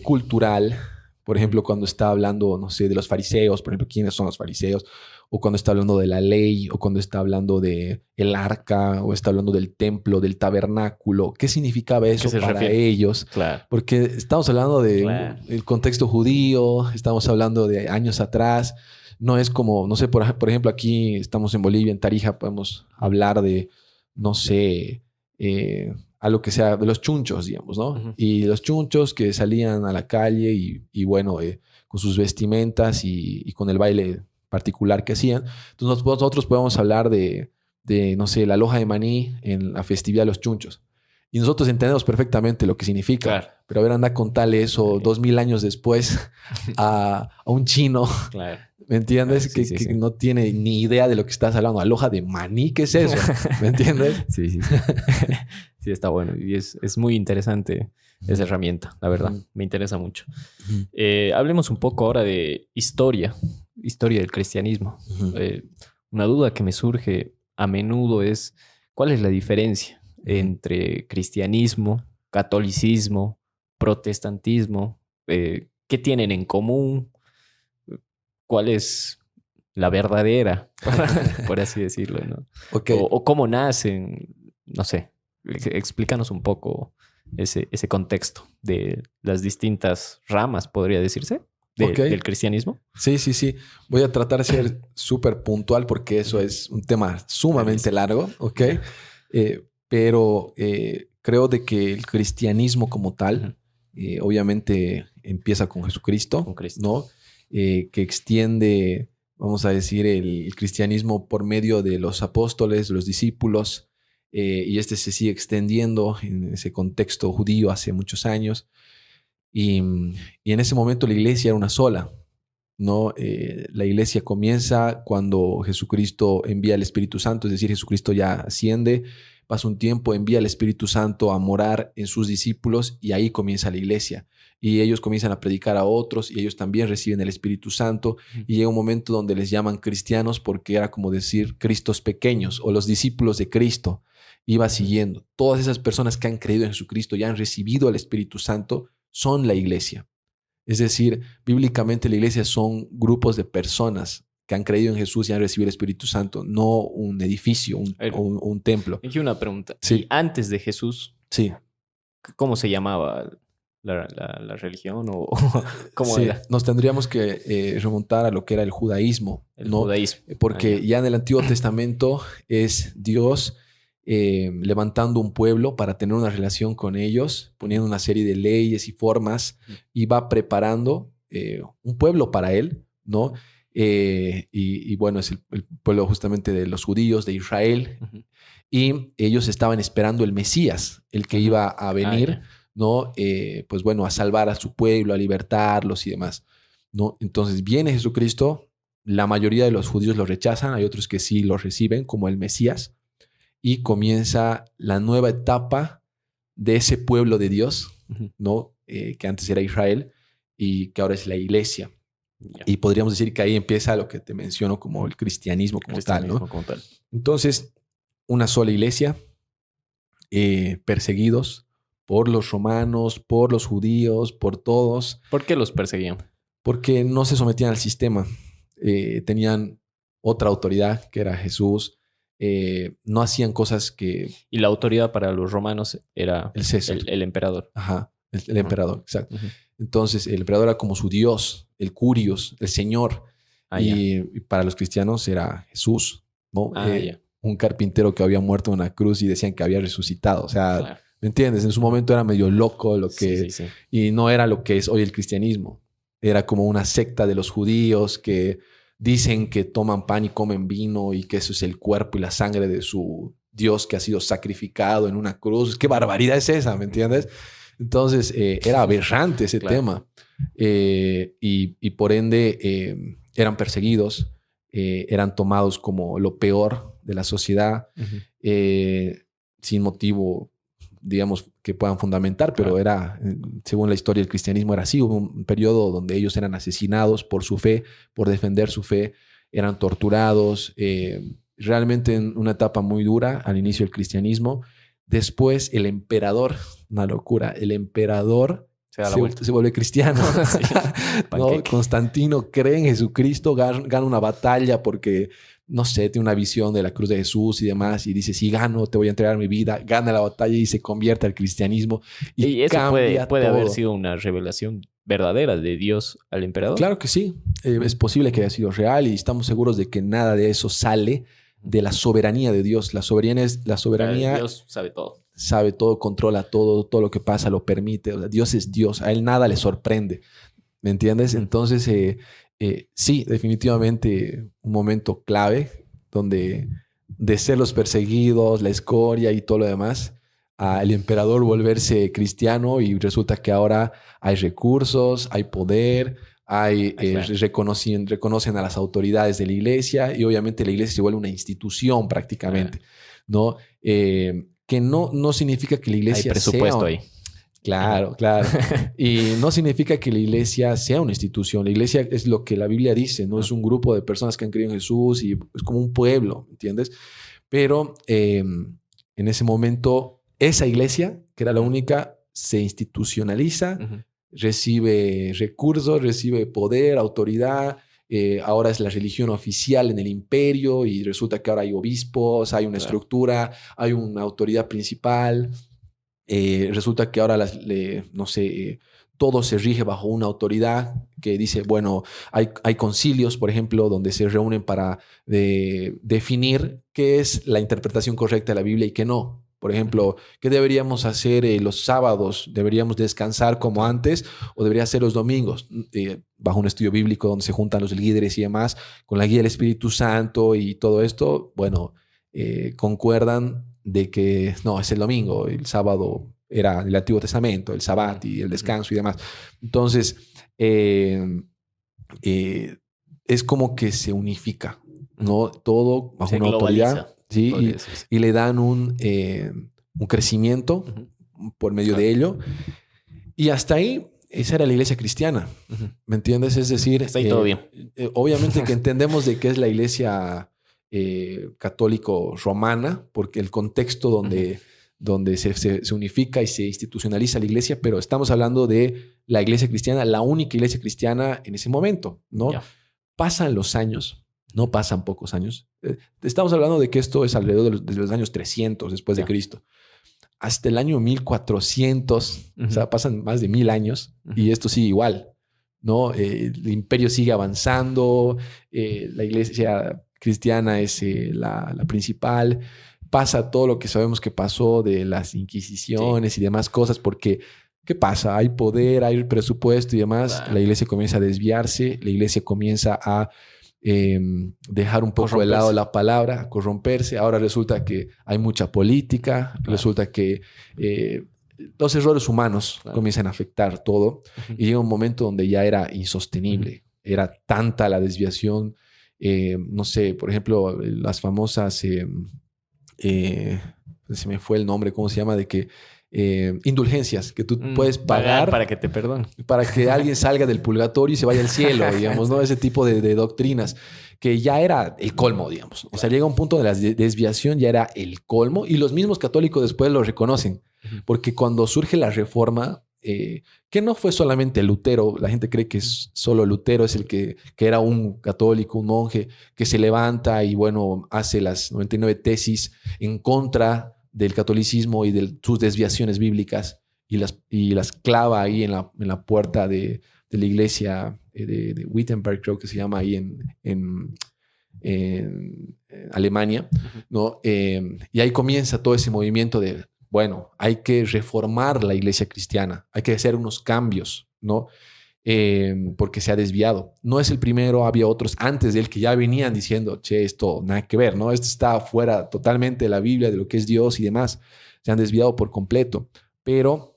cultural. Por ejemplo, cuando está hablando, no sé, de los fariseos, por ejemplo, ¿quiénes son los fariseos? O cuando está hablando de la ley, o cuando está hablando de el arca, o está hablando del templo, del tabernáculo. ¿Qué significaba eso para ellos? Claro. Porque estamos hablando de el contexto judío, estamos hablando de años atrás. No es como, no sé, por ejemplo, aquí estamos en Bolivia, en Tarija, podemos hablar de, no sé, algo que sea de los chunchos, digamos, ¿no? Y los chunchos que salían a la calle y bueno, con sus vestimentas y con el baile particular que hacían. Entonces nosotros podemos hablar de, no sé, la loja de maní en la festividad de los chunchos. Y nosotros entendemos perfectamente lo que significa. Claro. Pero a ver, anda a contarle eso 2000 años después a un chino. Claro. ¿Me entiendes? Que no tiene ni idea de lo que estás hablando. Aloja de maní, ¿qué es eso? ¿Me entiendes? Sí. Sí, está bueno. Y es muy interesante esa herramienta, la verdad. Me interesa mucho. Hablemos un poco ahora de historia del cristianismo. Una duda que me surge a menudo es, ¿cuál es la diferencia entre cristianismo, catolicismo, protestantismo? ¿Qué tienen en común? ¿Cuál es la verdadera, por así decirlo, ¿no? Okay. O cómo nacen, no sé. Explícanos un poco ese contexto de las distintas ramas, podría decirse, del cristianismo. Sí. Voy a tratar de ser súper puntual porque eso es un tema sumamente largo, ¿ok? Pero creo de que el cristianismo como tal, obviamente empieza con Jesucristo, ¿no? Que extiende, vamos a decir, el cristianismo por medio de los apóstoles, los discípulos, y este se sigue extendiendo en ese contexto judío hace muchos años. Y en ese momento la iglesia era una sola, ¿no? La iglesia comienza cuando Jesucristo envía el Espíritu Santo, es decir, Jesucristo ya asciende, pasa un tiempo, envía el Espíritu Santo a morar en sus discípulos y ahí comienza la iglesia. Y ellos comienzan a predicar a otros y ellos también reciben el Espíritu Santo y llega un momento donde les llaman cristianos porque era como decir Cristos pequeños o los discípulos de Cristo. Iba siguiendo. Todas esas personas que han creído en Jesucristo y han recibido el Espíritu Santo son la iglesia. Es decir, bíblicamente la iglesia son grupos de personas que han creído en Jesús y han recibido el Espíritu Santo, no un edificio, un templo. Y una pregunta. Sí. ¿Y antes de Jesús, sí, cómo se llamaba la religión? ¿O cómo sí, era? nos tendríamos que remontar a lo que era el judaísmo. El judaísmo. Porque ya en el Antiguo Testamento es Dios levantando un pueblo para tener una relación con ellos, poniendo una serie de leyes y formas, y va preparando un pueblo para él, ¿no? Y bueno, es el pueblo justamente de los judíos, de Israel, y ellos estaban esperando el Mesías, el que iba a venir, ¿no? Pues bueno, a salvar a su pueblo, a libertarlos y demás, ¿no? Entonces viene Jesucristo, la mayoría de los judíos lo rechazan, hay otros que sí lo reciben como el Mesías, y comienza la nueva etapa de ese pueblo de Dios, ¿no? Que antes era Israel y que ahora es la iglesia. Ya. Y podríamos decir que ahí empieza lo que te menciono como el cristianismo como tal, ¿no? Como tal. Entonces, una sola iglesia, perseguidos por los romanos, por los judíos, por todos, ¿Por qué los perseguían? porque no se sometían al sistema. Tenían otra autoridad, que era Jesús. No hacían cosas que Y la autoridad para los romanos era el César. el emperador. Ajá, el emperador, exacto. Ujú. Entonces, el emperador era como su Dios, el Curios, el Señor. Ah, ya. Y para los cristianos era Jesús, ¿no? Ah, ya. Un carpintero que había muerto en una cruz y decían que había resucitado. O sea, Claro. ¿me entiendes? En su momento era medio loco lo Sí, que... sí, sí. Y no era lo que es hoy el cristianismo. Era como una secta de los judíos que dicen que toman pan y comen vino y que eso es el cuerpo y la sangre de su Dios que ha sido sacrificado en una cruz. ¿Qué barbaridad es esa? ¿Me entiendes? Entonces, era aberrante ese Claro. tema. Y por ende eran perseguidos, eran tomados como lo peor de la sociedad, Ujú. sin motivo, digamos, que puedan fundamentar, pero Claro. era, según la historia del cristianismo, era así. Hubo un periodo donde ellos eran asesinados por su fe, por defender su fe, eran torturados, realmente en una etapa muy dura al inicio del cristianismo. Después el emperador, una locura, el emperador Se da la vuelta. se vuelve cristiano. Sí. ¿No? Panqueque. Constantino cree en Jesucristo, gana una batalla porque, no sé, tiene una visión de la cruz de Jesús y demás, y dice, si gano, te voy a entregar mi vida. Gana la batalla y se convierte al cristianismo y Y eso cambia puede haber todo. sido una revelación verdadera de Dios al emperador. Claro que sí, es posible que haya sido real y estamos seguros de que nada de eso sale de la soberanía de Dios. La soberanía Dios sabe todo. sabe todo, controla todo, todo lo que pasa lo permite. O sea, Dios es Dios, a él nada le sorprende. ¿Me entiendes? Ujú. Entonces, sí, definitivamente un momento clave donde de ser los perseguidos, la escoria y todo lo demás, al emperador volverse cristiano y resulta que ahora hay recursos, hay poder, Claro. reconocen a las autoridades de la iglesia y obviamente la iglesia se vuelve una institución prácticamente, ¿no? Que no significa que la Hay iglesia presupuesto sea... ahí. Claro, claro. Y no significa que la iglesia sea una institución. La iglesia es lo que la Biblia dice, ¿no? Es un grupo de personas que han creído en Jesús y es como un pueblo, ¿entiendes? Pero en ese momento, esa iglesia, que era la única, se institucionaliza, Ujú. recibe recursos, recibe poder, autoridad. Ahora es la religión oficial en el imperio y resulta que ahora hay obispos, hay una Claro. estructura, hay una autoridad principal. Resulta que ahora no sé, todo se rige bajo una autoridad que dice, bueno, hay concilios, por ejemplo, donde se reúnen para definir qué es la interpretación correcta de la Biblia y qué no. Por ejemplo, ¿qué deberíamos hacer los sábados? ¿Deberíamos descansar como antes o debería ser los domingos? Bajo un estudio bíblico donde se juntan los líderes y demás, con la guía del Espíritu Santo y todo esto, bueno, concuerdan de que no, es el domingo, el sábado era el Antiguo Testamento, el Sabbat y el descanso y demás. Entonces, es como que se unifica, ¿no? Todo bajo Se una autoridad, globaliza, ¿sí? podría decirse. Y le dan un crecimiento Ujú. por medio Claro. de ello. Y hasta ahí, esa era la iglesia cristiana, Ujú. ¿me entiendes? Es decir, Está ahí todo bien. Obviamente que entendemos de qué es la iglesia católico-romana, porque el contexto donde se unifica y se institucionaliza la iglesia, pero estamos hablando de la iglesia cristiana, la única iglesia cristiana en ese momento, ¿no? Ya. Pasan los años, no pasan pocos años. Estamos hablando de que esto es alrededor de los años 300 después de Ya. Cristo. Hasta el año 1400, o sea, Ujú. pasan más de 1000 años Ujú. y esto sigue igual, ¿no? El imperio sigue avanzando, la iglesia cristiana es la principal, pasa todo lo que sabemos que pasó de las inquisiciones y demás cosas, porque ¿qué pasa? Hay poder, hay presupuesto y demás, Claro. la iglesia comienza a desviarse, la iglesia comienza a dejar un poco de lado Corromperse. la palabra, a corromperse. Ahora resulta que hay mucha política, Claro. resulta que los errores humanos Claro. comienzan a afectar todo y llega un momento donde ya era insostenible. Era tanta la desviación. No sé, por ejemplo, las famosas, se me fue el nombre, ¿cómo se llama? De que indulgencias que tú puedes pagar para que te perdonen. para que alguien salga del purgatorio y se vaya al cielo, digamos, ¿no? Ese tipo de doctrinas que ya era el colmo, digamos. O sea, llega un punto de la desviación, ya era el colmo y los mismos católicos después lo reconocen, porque cuando surge la reforma, que no fue solamente Lutero, la gente cree que es solo Lutero, es el que era un católico, un monje, que se levanta y, bueno, hace las 99 tesis en contra del catolicismo y de sus desviaciones bíblicas y las clava ahí en la puerta de la iglesia de Wittenberg, creo que se llama ahí en Alemania, ¿no? Y ahí comienza todo ese movimiento de, bueno, hay que reformar la iglesia cristiana, hay que hacer unos cambios, ¿no? Porque se ha desviado. No es el primero, había otros antes de él que ya venían diciendo, che, esto nada que ver, ¿no? Esto está fuera totalmente de la Biblia, de lo que es Dios y demás. Se han desviado por completo. Pero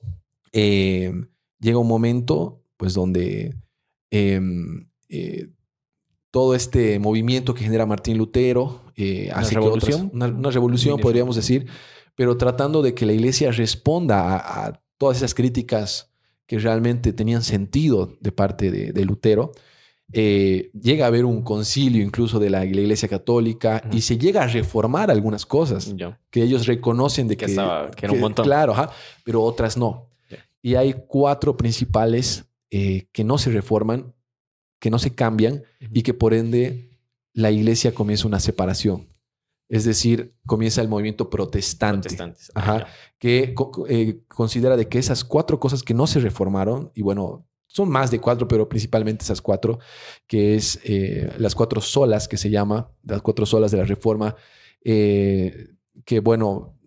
llega un momento, pues, donde todo este movimiento que genera Martín Lutero hace revolución. que una revolución, podríamos decir, pero tratando de que la iglesia responda a todas esas críticas que realmente tenían sentido de parte de Lutero. Llega a haber un concilio incluso de la iglesia católica y se llega a reformar algunas cosas que ellos reconocen de que era un montón. Claro, pero otras no. Y hay 4 principales que no se reforman, que no se cambian y que por ende la iglesia comienza una separación. Es decir, comienza el movimiento protestante. Que considera de que esas 4 cosas que no se reformaron, y bueno, son más de 4, pero principalmente esas 4, que es las 4 solas que se llama, las 4 solas de la reforma, que bueno,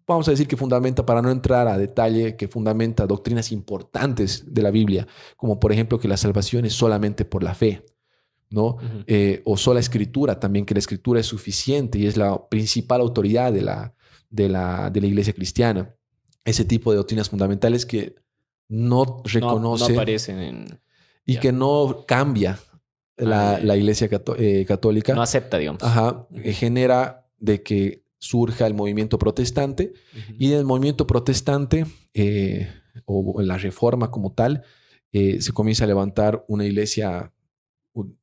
vamos a decir que fundamenta, para no entrar a detalle, que fundamenta doctrinas importantes de la Biblia, como por ejemplo que la salvación es solamente por la fe, ¿no? O sola escritura también, que la escritura es suficiente y es la principal autoridad de la iglesia cristiana. Ese tipo de doctrinas fundamentales que no reconoce no aparecen en... y que no cambia la iglesia católica. No acepta, digamos. Genera de que surja el movimiento protestante y en el movimiento protestante o la reforma como tal, se comienza a levantar una iglesia.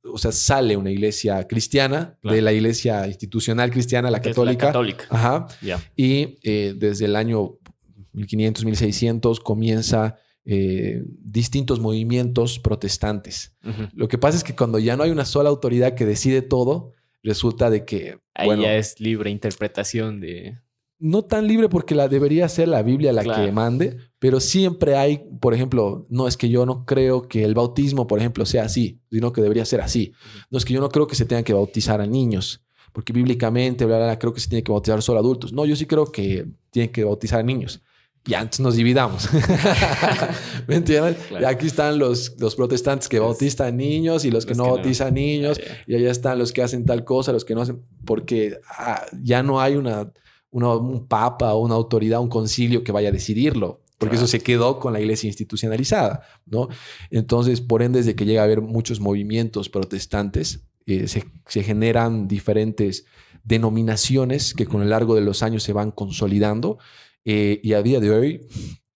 O sea, sale una iglesia cristiana de la iglesia institucional cristiana, la católica. Y desde el año 1500, 1600 comienza distintos movimientos protestantes. Lo que pasa es que cuando ya no hay una sola autoridad que decide todo, resulta de que... Ahí ya es libre interpretación de... No tan libre porque debería ser la Biblia la que mande, pero siempre hay, por ejemplo, no es que yo no creo que el bautismo, por ejemplo, sea así, sino que debería ser así. No es que yo no creo que se tengan que bautizar a niños, porque bíblicamente, creo que se tiene que bautizar solo a adultos. No, yo sí creo que tienen que bautizar a niños. Y antes nos dividamos. ¿Me entiendes? Y aquí están los protestantes que bautizan niños y los que no bautizan niños. Y allá están los que hacen tal cosa, los que no hacen... Porque ya no hay un papa o una autoridad, un concilio que vaya a decidirlo, porque eso se quedó con la iglesia institucionalizada, ¿no? Entonces, por ende, desde que llega a haber muchos movimientos protestantes, se generan diferentes denominaciones que con el largo de los años se van consolidando y a día de hoy,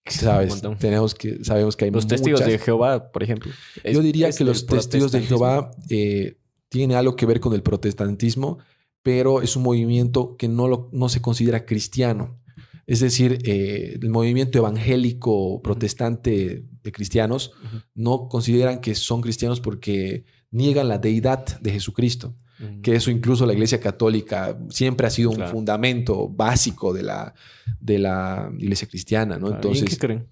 ¿sabes? Sabemos que hay los testigos de Jehová, por ejemplo. Yo diría que los testigos de Jehová tienen algo que ver con el protestantismo, pero es un movimiento que no se considera cristiano. Es decir, el movimiento evangélico protestante de cristianos no consideran que son cristianos porque niegan la deidad de Jesucristo. Que eso incluso la Iglesia Católica siempre ha sido un fundamento básico de la Iglesia cristiana, ¿no? Entonces, ¿en qué creen?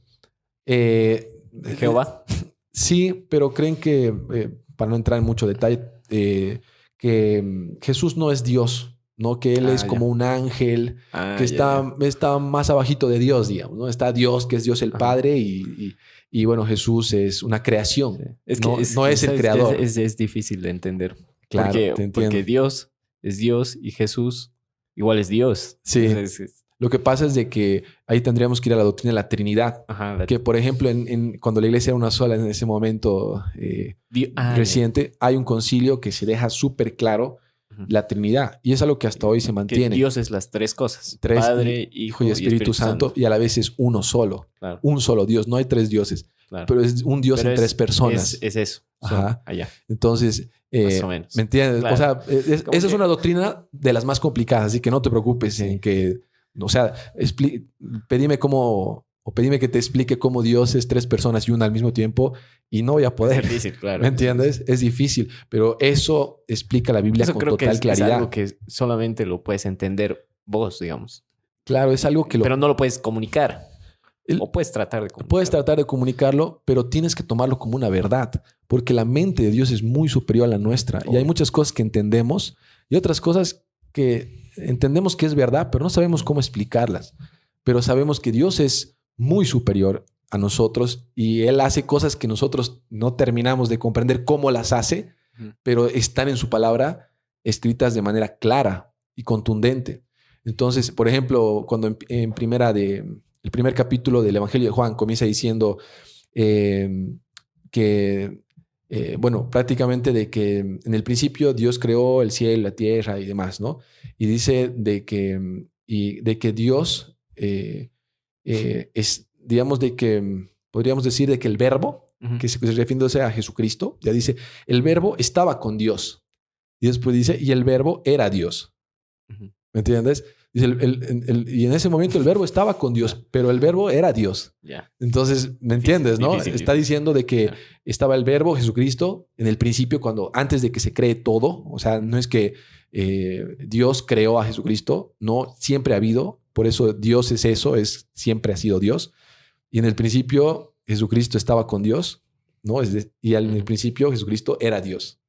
¿Jehová? Sí, pero creen que, para no entrar en mucho detalle, que Jesús no es Dios, ¿no? Que Él es como un ángel que está más abajito de Dios, digamos, ¿no? Está Dios, que es Dios el Padre, y bueno, Jesús es una creación. Sí. No es el creador. Es difícil de entender. Claro, porque Dios es Dios y Jesús igual es Dios. Sí. Entonces, Lo que pasa es de que ahí tendríamos que ir a la doctrina de la Trinidad. Ajá, Que, por ejemplo, cuando la iglesia era una sola en ese momento reciente, hay un concilio que se deja súper claro ujú. la Trinidad. Y es algo que hasta hoy se Que mantiene. Dios es las tres cosas. Tres, Padre, Hijo y Espíritu Santo, y a la vez es uno solo. Claro, Un solo Dios. No hay tres dioses, claro. pero es un Dios Pero en tres personas. Es eso. Ajá. Allá, Entonces, más o menos. ¿me entiendes? Claro. O sea, Como esa es que- una doctrina de las más complicadas, así que no te preocupes en que, o sea, pedime cómo, o pedime que te explique cómo Dios es tres personas y una al mismo tiempo y no voy a poder. Es difícil, claro. ¿Me entiendes? Es difícil, pero eso explica la Biblia Eso con creo que total es claridad. algo que solamente lo puedes entender vos, digamos. Claro, es algo que Pero no lo puedes comunicar. El- O puedes tratar de comunicar. Puedes tratar de comunicarlo, pero tienes que tomarlo como una verdad, porque la mente de Dios es muy superior a la nuestra. Y hay Obvio. muchas cosas que entendemos y otras cosas que entendemos que es verdad, pero no sabemos cómo explicarlas. Pero sabemos que Dios es muy superior a nosotros y Él hace cosas que nosotros no terminamos de comprender cómo las hace, Ujú. pero están en su palabra escritas de manera clara y contundente. Entonces, por ejemplo, cuando en el primer capítulo del Evangelio de Juan comienza diciendo que, bueno, prácticamente de que en el principio Dios creó el cielo, la tierra y demás, ¿no? Y dice de que Dios es, digamos, de que podríamos decir de que el verbo, Ujú. que se refiriéndose a Jesucristo, ya dice, el verbo estaba con Dios. Y después dice, y el verbo era Dios. Ujú. ¿Me entiendes? Dice, y en ese momento el verbo estaba con Dios, pero el verbo era Dios. Ya. Entonces, ¿me entiendes, no? Difícil. Está diciendo de que Ya. estaba el verbo, Jesucristo, en el principio, antes de que se cree todo. O sea, no es que Dios creó a Jesucristo, no, siempre ha habido. Por eso Dios es eso, siempre ha sido Dios. Y en el principio Jesucristo estaba con Dios, ¿no? En el principio Jesucristo era Dios.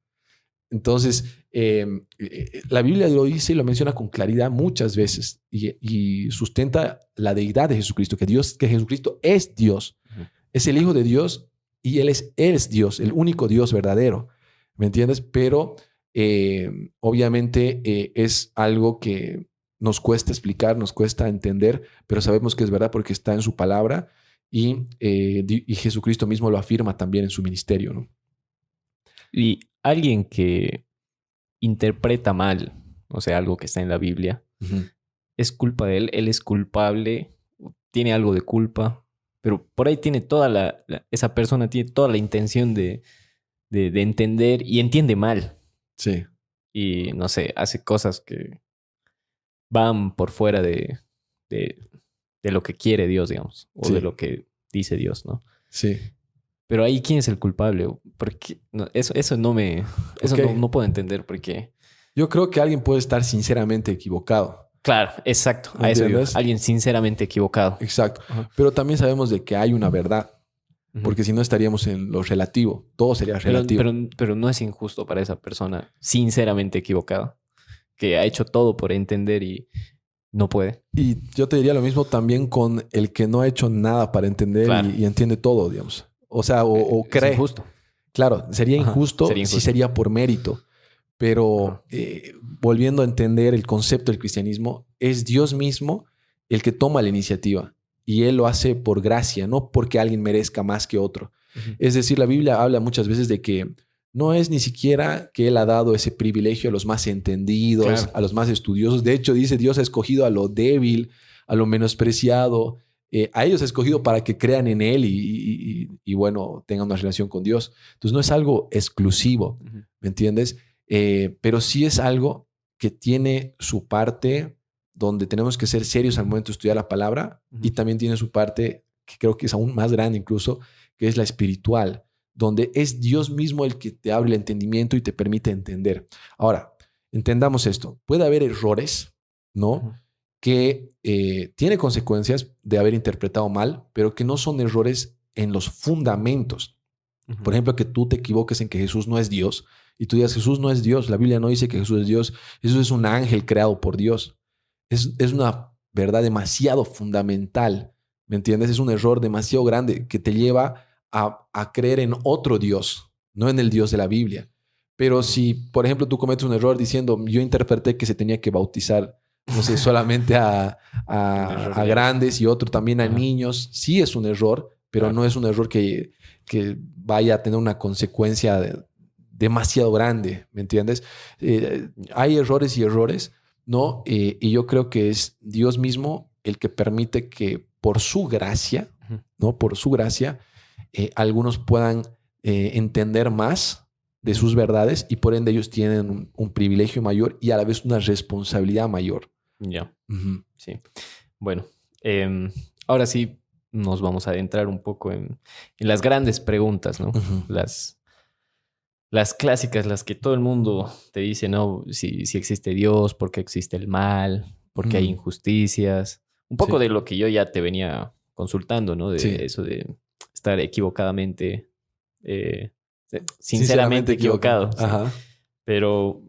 Entonces, la Biblia lo dice y lo menciona con claridad muchas veces y sustenta la deidad de Jesucristo, que Jesucristo es Dios, Ujú. es el Hijo de Dios y Él es Dios, el único Dios verdadero, ¿me entiendes? Pero obviamente es algo que nos cuesta explicar, nos cuesta entender, pero sabemos que es verdad porque está en su palabra y Jesucristo mismo lo afirma también en su ministerio, ¿no? Y alguien que interpreta mal, o sea, algo que está en la Biblia, Ujú. es culpa de él. Él es culpable, tiene algo de culpa, pero por ahí tiene esa persona tiene toda la intención de entender y entiende mal. Sí. Y no sé, hace cosas que van por fuera de lo que quiere Dios, digamos, o Sí. de lo que dice Dios, ¿no? Sí. Pero ahí, ¿quién es el culpable? Porque eso no me... Eso Ok. no puedo entender porque... Yo creo que alguien puede estar sinceramente equivocado. Claro, exacto. A eso digo. ¿Entiendes? Alguien sinceramente equivocado. Exacto. Ajá. Pero también sabemos de que hay una verdad, Ujú. porque si no estaríamos en lo relativo. Todo sería Pero, relativo. pero no es injusto para esa persona sinceramente equivocada, que ha hecho todo por entender y no puede. Y yo te diría lo mismo también con el que no ha hecho nada para entender Claro. y entiende todo, digamos. O sea, o Es cree. injusto. Claro, sería Ajá, injusto sería si injusto. sería por mérito. Pero Ajá. volviendo a entender el concepto del cristianismo, es Dios mismo el que toma la iniciativa y Él lo hace por gracia, no porque alguien merezca más que otro. Ujú. Es decir, la Biblia habla muchas veces de que no es ni siquiera que Él ha dado ese privilegio a los más entendidos, Claro. a los más estudiosos. De hecho, dice, Dios ha escogido a lo débil, a lo menospreciado. A ellos ha escogido para que crean en Él y, bueno, tengan una relación con Dios. Entonces, no es algo exclusivo, Ujú. ¿me entiendes? Pero sí es algo que tiene su parte donde tenemos que ser serios al momento de estudiar la palabra Ujú. y también tiene su parte que creo que es aún más grande incluso, que es la espiritual, donde es Dios mismo el que te abre el entendimiento y te permite entender. Ahora, entendamos esto. Puede haber errores, ¿no? Ujú. Que tiene consecuencias de haber interpretado mal, pero que no son errores en los fundamentos. Ujú. Por ejemplo, que tú te equivoques en que Jesús no es Dios y tú digas, Jesús no es Dios. La Biblia no dice que Jesús es Dios. Jesús es un ángel creado por Dios. Es una verdad demasiado fundamental, ¿me entiendes? Es un error demasiado grande que te lleva a creer en otro Dios, no en el Dios de la Biblia. Pero si, por ejemplo, tú cometes un error diciendo, yo interpreté que se tenía que bautizar, no sé, solamente a a grandes y otro también a niños. Sí es un error, pero no es un error que vaya a tener una consecuencia demasiado grande, ¿me entiendes? Hay errores y errores, ¿no? Y yo creo que es Dios mismo el que permite que por su gracia, ¿no? Por su gracia, algunos puedan entender más de sus verdades y por ende ellos tienen un privilegio mayor y a la vez una responsabilidad mayor. Ya, sí. Bueno, ahora sí nos vamos a adentrar un poco en las grandes preguntas, ¿no? Las clásicas, las que todo el mundo te dice, ¿no? Si existe Dios, ¿por qué existe el mal? ¿Por qué hay injusticias? Un poco de lo que yo ya te venía consultando, ¿no? De eso de estar equivocadamente, sinceramente equivocado. Sí. Ajá. Pero,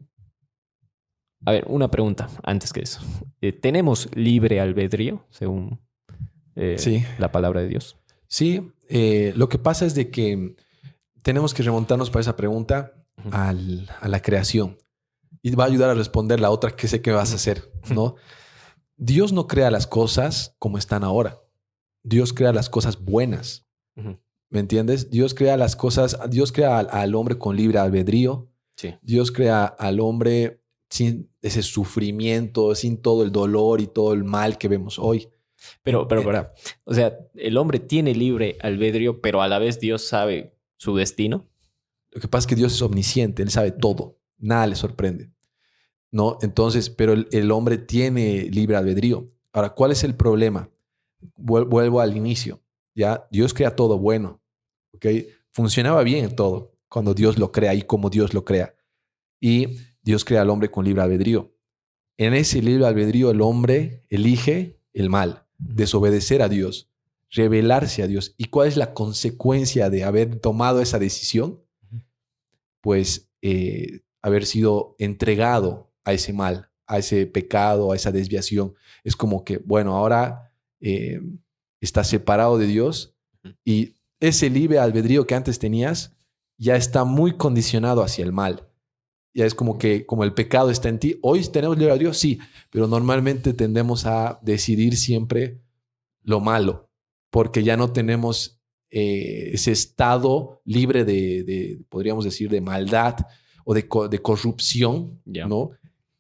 a ver, una pregunta antes que eso. ¿Tenemos libre albedrío, según la palabra de Dios? Sí, lo que pasa es de que tenemos que remontarnos para esa pregunta a la creación. Y va a ayudar a responder la otra que sé que vas a hacer, ¿no? Dios no crea las cosas como están ahora. Dios crea las cosas buenas. ¿Me entiendes? Dios crea las cosas, Dios crea al hombre con libre albedrío. Sí. Dios crea al hombre sin ese sufrimiento, sin todo el dolor y todo el mal que vemos hoy. Pero, o sea, el hombre tiene libre albedrío, pero a la vez Dios sabe su destino. Lo que pasa es que Dios es omnisciente, Él sabe todo, nada le sorprende, ¿no? Entonces, pero el hombre tiene libre albedrío. Ahora, ¿cuál es el problema? Vuelvo al inicio, ¿ya? Dios crea todo bueno, ¿ok? Funcionaba bien todo cuando Dios lo crea y como Dios lo crea. Y Dios crea al hombre con libre albedrío. En ese libre albedrío el hombre elige el mal, desobedecer a Dios, rebelarse a Dios. ¿Y cuál es la consecuencia de haber tomado esa decisión? Pues haber sido entregado a ese mal, a ese pecado, a esa desviación. Es como que, bueno, ahora estás separado de Dios y ese libre albedrío que antes tenías ya está muy condicionado hacia el mal. Ya es como que como el pecado está en ti. Hoy tenemos libre albedrío, sí, pero normalmente tendemos a decidir siempre lo malo, porque ya no tenemos ese estado libre podríamos decir, de maldad o de corrupción, ¿no?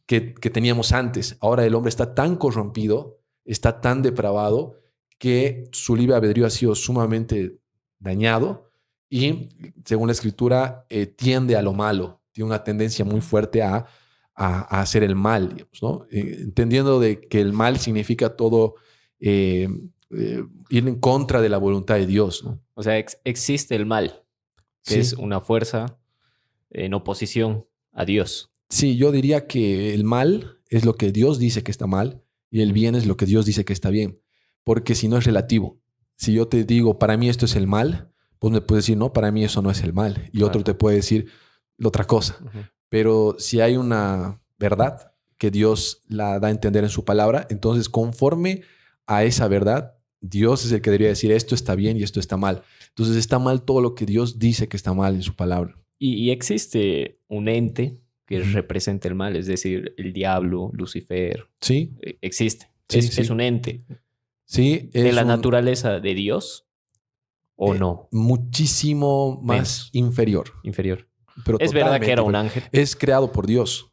Que teníamos antes. Ahora el hombre está tan corrompido, está tan depravado, que su libre albedrío ha sido sumamente dañado y, según la Escritura, tiende a lo malo. Tiene una tendencia muy fuerte a hacer el mal, digamos, ¿no? Entendiendo de que el mal significa todo ir en contra de la voluntad de Dios, ¿no? O sea, existe el mal, que es una fuerza en oposición a Dios. Sí, yo diría que el mal es lo que Dios dice que está mal y el bien es lo que Dios dice que está bien, porque si no es relativo. Si yo te digo, para mí esto es el mal, pues me puedes decir, no, para mí eso no es el mal. Y otro te puede decir la otra cosa. Pero si hay una verdad que Dios la da a entender en su palabra, entonces conforme a esa verdad, Dios es el que debería decir esto está bien y esto está mal. Entonces está mal todo lo que Dios dice que está mal en su palabra. Y existe un ente que representa el mal, es decir, el diablo, Lucifer. Sí. Existe. Sí, es un ente. Sí. ¿De la naturaleza de Dios o no? Muchísimo más inferior. Inferior. Pero es verdad que era un ángel. Es creado por Dios.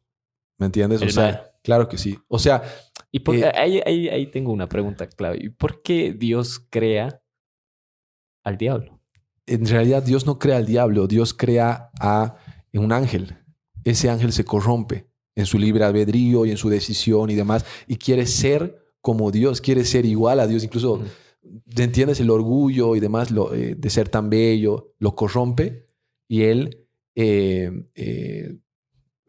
¿Me entiendes? O sea, claro que sí. O sea... Y ahí tengo una pregunta clave. ¿Y por qué Dios crea al diablo? En realidad Dios no crea al diablo. Dios crea a un ángel. Ese ángel se corrompe en su libre albedrío y en su decisión y demás. Y quiere ser como Dios. Quiere ser igual a Dios. Incluso, ¿entiendes? El orgullo y demás de ser tan bello lo corrompe. Y él...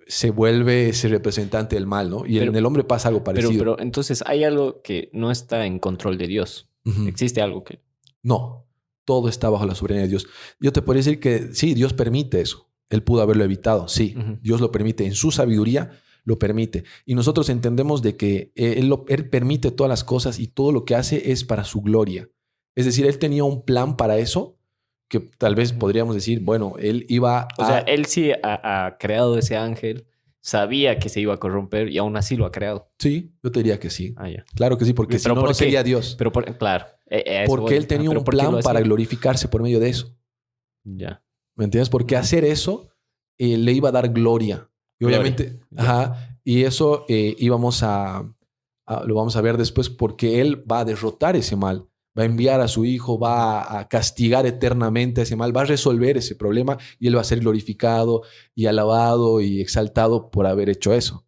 se vuelve ese representante del mal, ¿no? Y en el hombre pasa algo parecido. Pero entonces hay algo que no está en control de Dios. ¿Existe algo que...? No, todo está bajo la soberanía de Dios. Yo te podría decir que sí, Dios permite eso. Él pudo haberlo evitado, sí. Dios lo permite. En su sabiduría lo permite. Y nosotros entendemos de que él permite todas las cosas y todo lo que hace es para su gloria. Es decir, Él tenía un plan para eso, que tal vez podríamos decir, bueno, él iba a... O sea, él sí ha creado ese ángel sabía que se iba a corromper y aún así lo ha creado. Sí, yo te diría que sí. Ah, ya. Claro que sí, porque si Pero no, ¿por no qué? sería Dios. Pero claro. A eso Porque voy. él tenía Pero un ¿por qué lo plan para hacía? glorificarse por medio de eso. Ya. ¿Me entiendes? Porque hacer eso le iba a dar gloria. Y Gloria. obviamente, Ya. ajá, y eso lo vamos a ver después, porque él va a derrotar ese mal, va a enviar a su hijo, va a castigar eternamente ese mal, va a resolver ese problema y él va a ser glorificado y alabado y exaltado por haber hecho eso.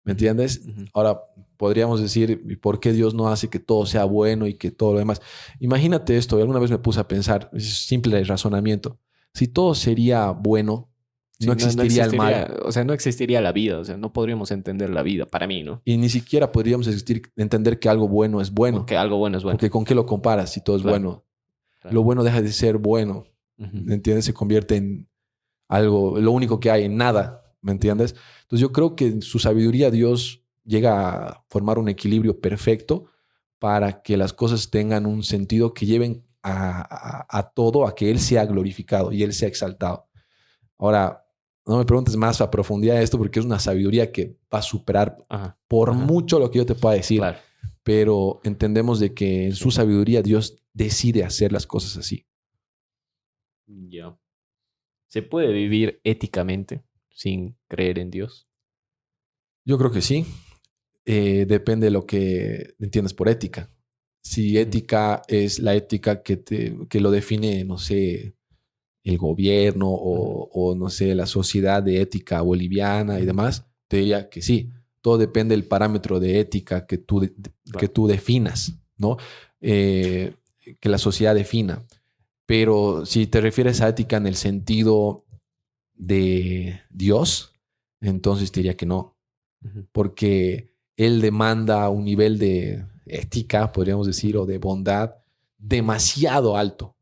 ¿Me entiendes? Ujú. Ahora, podríamos decir, ¿y por qué Dios no hace que todo sea bueno y que todo lo demás? Imagínate esto, alguna vez me puse a pensar, es simple razonamiento. Si todo sería bueno, Sí, no existiría el mal o sea, no existiría la vida, o sea, no podríamos entender la vida, para mí, ¿no? y ni siquiera podríamos entender que algo bueno es bueno. Porque algo bueno es bueno. Porque ¿con qué lo comparas si todo es Claro, bueno? claro. Lo bueno deja de ser bueno. Ujú. ¿Me entiendes? Se convierte en algo, lo único que hay, en nada. ¿Me entiendes? Entonces yo creo que en su sabiduría Dios llega a formar un equilibrio perfecto para que las cosas tengan un sentido que lleven a todo, a que Él sea glorificado y Él sea exaltado. Ahora, no me preguntes más a profundidad de esto porque es una sabiduría que va a superar Ajá. por Ajá. mucho lo que yo te pueda decir. Claro. Pero entendemos de que en su sabiduría Dios decide hacer las cosas así. Ya. ¿Se puede vivir éticamente sin creer en Dios? Yo creo que sí. Depende de lo que entiendas por ética. Si ética es la ética que lo define, no sé, el gobierno o, no sé, la sociedad de ética boliviana y demás, te diría que sí. Todo depende del parámetro de ética que tú definas, ¿no? Que la sociedad defina. Pero si te refieres a ética en el sentido de Dios, entonces te diría que no, Ujú. porque Él demanda un nivel de ética, podríamos decir, o de bondad demasiado alto,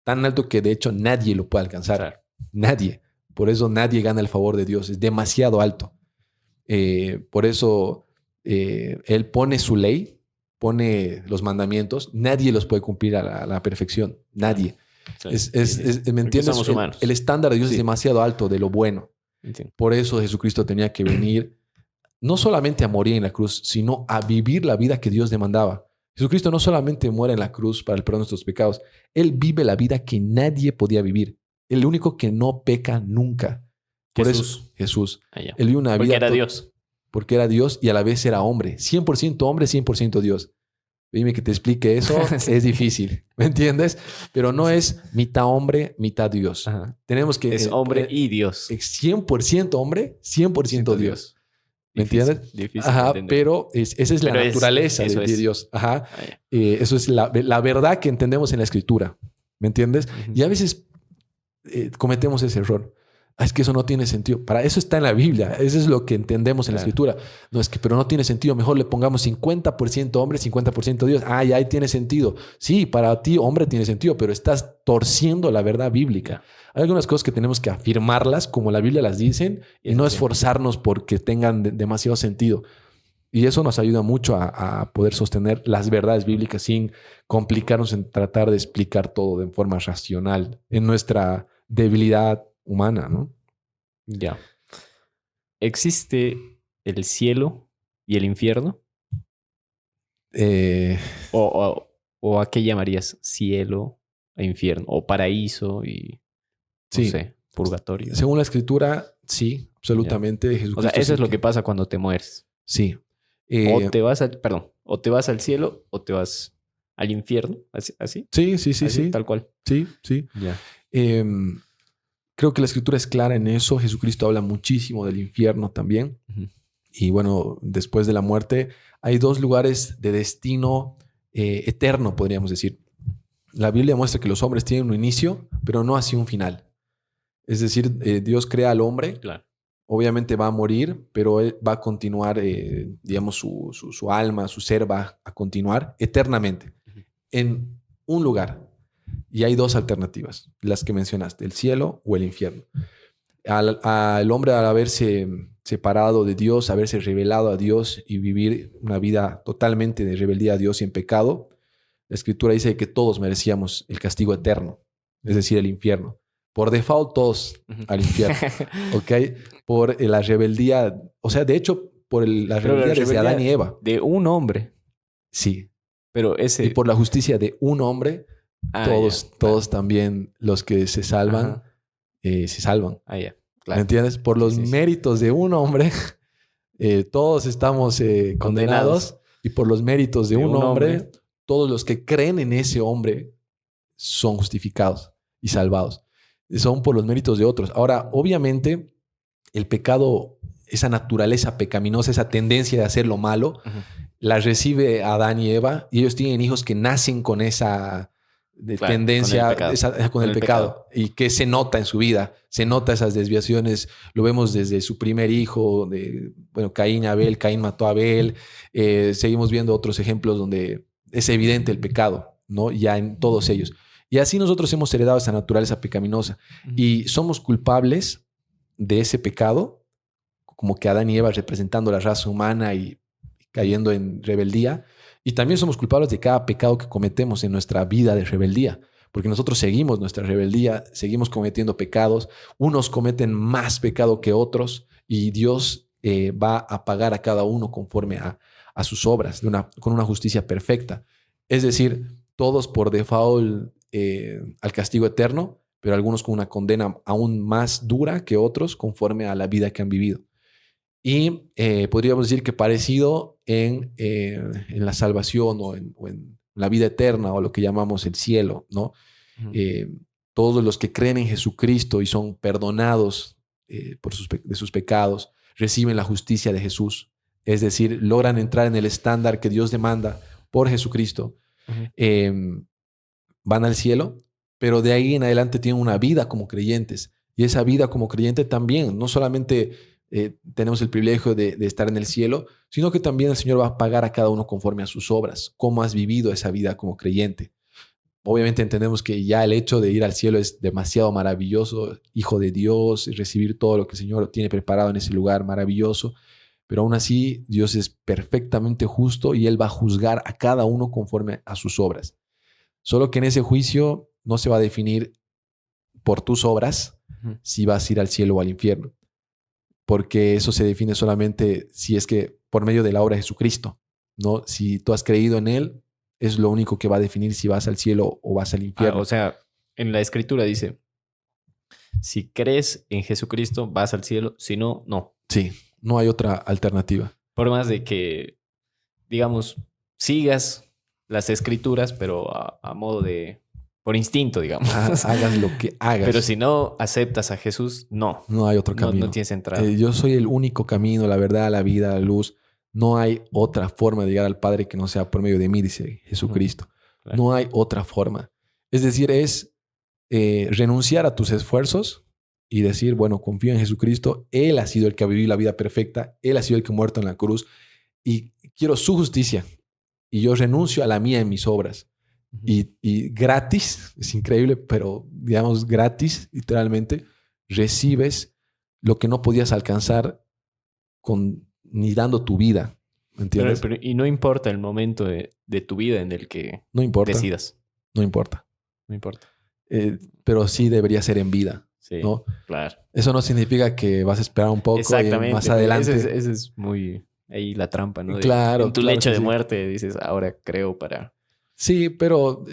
tan alto que de hecho nadie lo puede alcanzar. Claro. Nadie. Por eso nadie gana el favor de Dios, es demasiado alto. Por eso Él pone su ley, pone los mandamientos, nadie los puede cumplir a la perfección, nadie. Sí, ¿Me porque entiendes? somos humanos. El estándar de Dios Sí. es demasiado alto de lo bueno. Entiendo. Por eso Jesucristo tenía que venir no solamente a morir en la cruz, sino a vivir la vida que Dios demandaba. Jesucristo no solamente muere en la cruz para el perdón de nuestros pecados, Él vive la vida que nadie podía vivir. El único que no peca nunca. Por Jesús. eso, Jesús. Ah, ya. Él vive una Porque vida era Dios. porque era Dios y a la vez era hombre. 100% hombre, 100% Dios. Dime que te explique eso, Sí. es difícil, ¿me entiendes? Pero no es mitad hombre, mitad Dios. Ajá. Tenemos que... Es hombre y Dios. 100% hombre, 100% Dios. ¿Me Difícil, entiendes? difícil Ajá, de entender. pero esa es la Pero naturaleza eso de es. Dios. Ajá. Ah, ya. Eso es la verdad que entendemos en la escritura. ¿Me entiendes? Ujú. Y a veces cometemos ese error. Ah, es que eso no tiene sentido. Para eso está en la Biblia. Eso es lo que entendemos en la Claro. escritura. No es que, pero no tiene sentido. Mejor le pongamos 50% hombre, 50% Dios. Ah, ya ahí tiene sentido. Sí, para ti hombre tiene sentido, pero estás torciendo la verdad bíblica. Hay algunas cosas que tenemos que afirmarlas como la Biblia las dicen y no esforzarnos porque tengan demasiado sentido. Y eso nos ayuda mucho a poder sostener las verdades bíblicas sin complicarnos en tratar de explicar todo de forma racional en nuestra debilidad humana, ¿no? Ya. ¿Existe el cielo y el infierno? Eh, ¿O a qué llamarías cielo e infierno? ¿O paraíso y, no sí, sé, purgatorio? según la escritura, sí, absolutamente. O Jesucristo sea, eso es lo sí que pasa cuando te mueres. Sí. O te vas al, perdón, o te vas al cielo o te vas al infierno. ¿Así? ¿Así? Sí, sí, sí, ¿Así? sí. Tal cual. Sí, sí. Ya. Creo que la escritura es clara en eso. Jesucristo habla muchísimo del infierno también. Ujú. Y bueno, después de la muerte hay dos lugares de destino eterno, podríamos decir. La Biblia muestra que los hombres tienen un inicio, pero no así un final. Es decir, Dios crea al hombre, Claro. obviamente va a morir, pero él va a continuar, digamos, su alma, su ser va a continuar eternamente Ujú. en un lugar. Y hay dos alternativas, las que mencionaste, el cielo o el infierno. Al hombre, al haberse separado de Dios, haberse revelado a Dios y vivir una vida totalmente de rebeldía a Dios y en pecado, la escritura dice que todos merecíamos el castigo eterno, es decir, el infierno. por default todos al infierno, ¿ok? Por la rebeldía, o sea, de hecho, por la Pero rebeldía desde Adán y Eva. de un hombre. Sí. Pero Y ese... por la justicia de un hombre, todos, ya, todos claro. también los que se salvan, Ajá. se salvan. Ya, ¿Me claro. entiendes? Por los Sí. méritos de un hombre, todos estamos condenados. Y por los méritos de un hombre, todos los que creen en ese hombre son justificados y salvados. Son por los méritos de otros. Ahora, obviamente, el pecado, esa naturaleza pecaminosa, esa tendencia de hacer lo malo, la recibe Adán y Eva, y ellos tienen hijos que nacen con esa tendencia, con el pecado, y que se nota en su vida, se nota esas desviaciones, lo vemos desde su primer hijo, Caín y Abel, Caín mató a Abel, seguimos viendo otros ejemplos donde es evidente el pecado, ¿no? Ya en todos ellos. Y así nosotros hemos heredado esa naturaleza pecaminosa y somos culpables de ese pecado, como que Adán y Eva representando la raza humana y cayendo en rebeldía. Y también somos culpables de cada pecado que cometemos en nuestra vida de rebeldía, porque nosotros seguimos nuestra rebeldía, seguimos cometiendo pecados, unos cometen más pecado que otros y Dios va a pagar a cada uno conforme a sus obras, con una justicia perfecta. Es decir, todos por default al castigo eterno, pero algunos con una condena aún más dura que otros conforme a la vida que han vivido. Y podríamos decir que parecido en la salvación o en la vida eterna o lo que llamamos el cielo, ¿no? Todos los que creen en Jesucristo y son perdonados de sus pecados reciben la justicia de Jesús. Es decir, logran entrar en el estándar que Dios demanda por Jesucristo. Van al cielo, pero de ahí en adelante tienen una vida como creyentes. Y esa vida como creyente también, no solamente tenemos el privilegio de estar en el cielo, sino que también el Señor va a pagar a cada uno conforme a sus obras, cómo has vivido esa vida como creyente. Obviamente entendemos que ya el hecho de ir al cielo es demasiado maravilloso, hijo de Dios, y recibir todo lo que el Señor tiene preparado en ese lugar maravilloso, pero aún así Dios es perfectamente justo y Él va a juzgar a cada uno conforme a sus obras. Solo que en ese juicio no se va a definir por tus obras si vas a ir al cielo o al infierno, porque eso se define solamente si es que por medio de la obra de Jesucristo, ¿no? Si tú has creído en Él, es lo único que va a definir si vas al cielo o vas al infierno. O sea, en la Escritura dice, si crees en Jesucristo, vas al cielo, si no, no. Sí, no hay otra alternativa. Por más de que, digamos, sigas las Escrituras, pero a modo de... por instinto, digamos. Hagas lo que hagas. Pero si no aceptas a Jesús, no. No hay otro camino. No tienes entrada. Yo soy el único camino, la verdad, la vida, la luz. No hay otra forma de llegar al Padre que no sea por medio de mí, dice Jesucristo. Claro. No hay otra forma. Es decir, es renunciar a tus esfuerzos y decir, bueno, confío en Jesucristo. Él ha sido el que ha vivido la vida perfecta. Él ha sido el que ha muerto en la cruz. Y quiero su justicia. Y yo renuncio a la mía en mis obras. Y gratis, es increíble, pero digamos gratis, literalmente, recibes lo que no podías alcanzar ni dando tu vida. ¿Entiendes? Y no importa el momento de tu vida en el que no importa, decidas. No importa. No importa. Pero sí debería ser en vida. Sí, ¿no? Claro. Eso no significa que vas a esperar un poco y más adelante. Ese es muy... ahí la trampa, ¿no? Claro. En tu lecho de muerte dices, ahora creo para... Sí, pero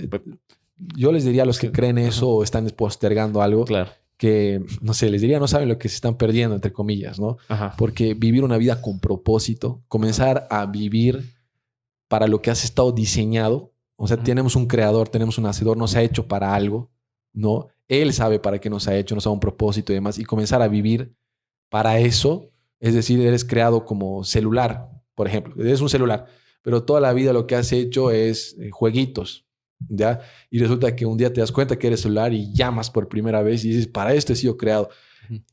yo les diría a los que creen eso o están postergando algo, claro, que, no sé, les diría, no saben lo que se están perdiendo, entre comillas, ¿no? Ajá. Porque vivir una vida con propósito, comenzar a vivir para lo que has estado diseñado, o sea, tenemos un creador, tenemos un hacedor, nos ha hecho para algo, ¿no? Él sabe para qué nos ha hecho, nos ha dado un propósito y demás, y comenzar a vivir para eso, es decir, eres creado como celular, por ejemplo, eres un celular, pero toda la vida lo que has hecho es jueguitos, ¿ya? Y resulta que un día te das cuenta que eres celular y llamas por primera vez y dices, para esto he sido creado.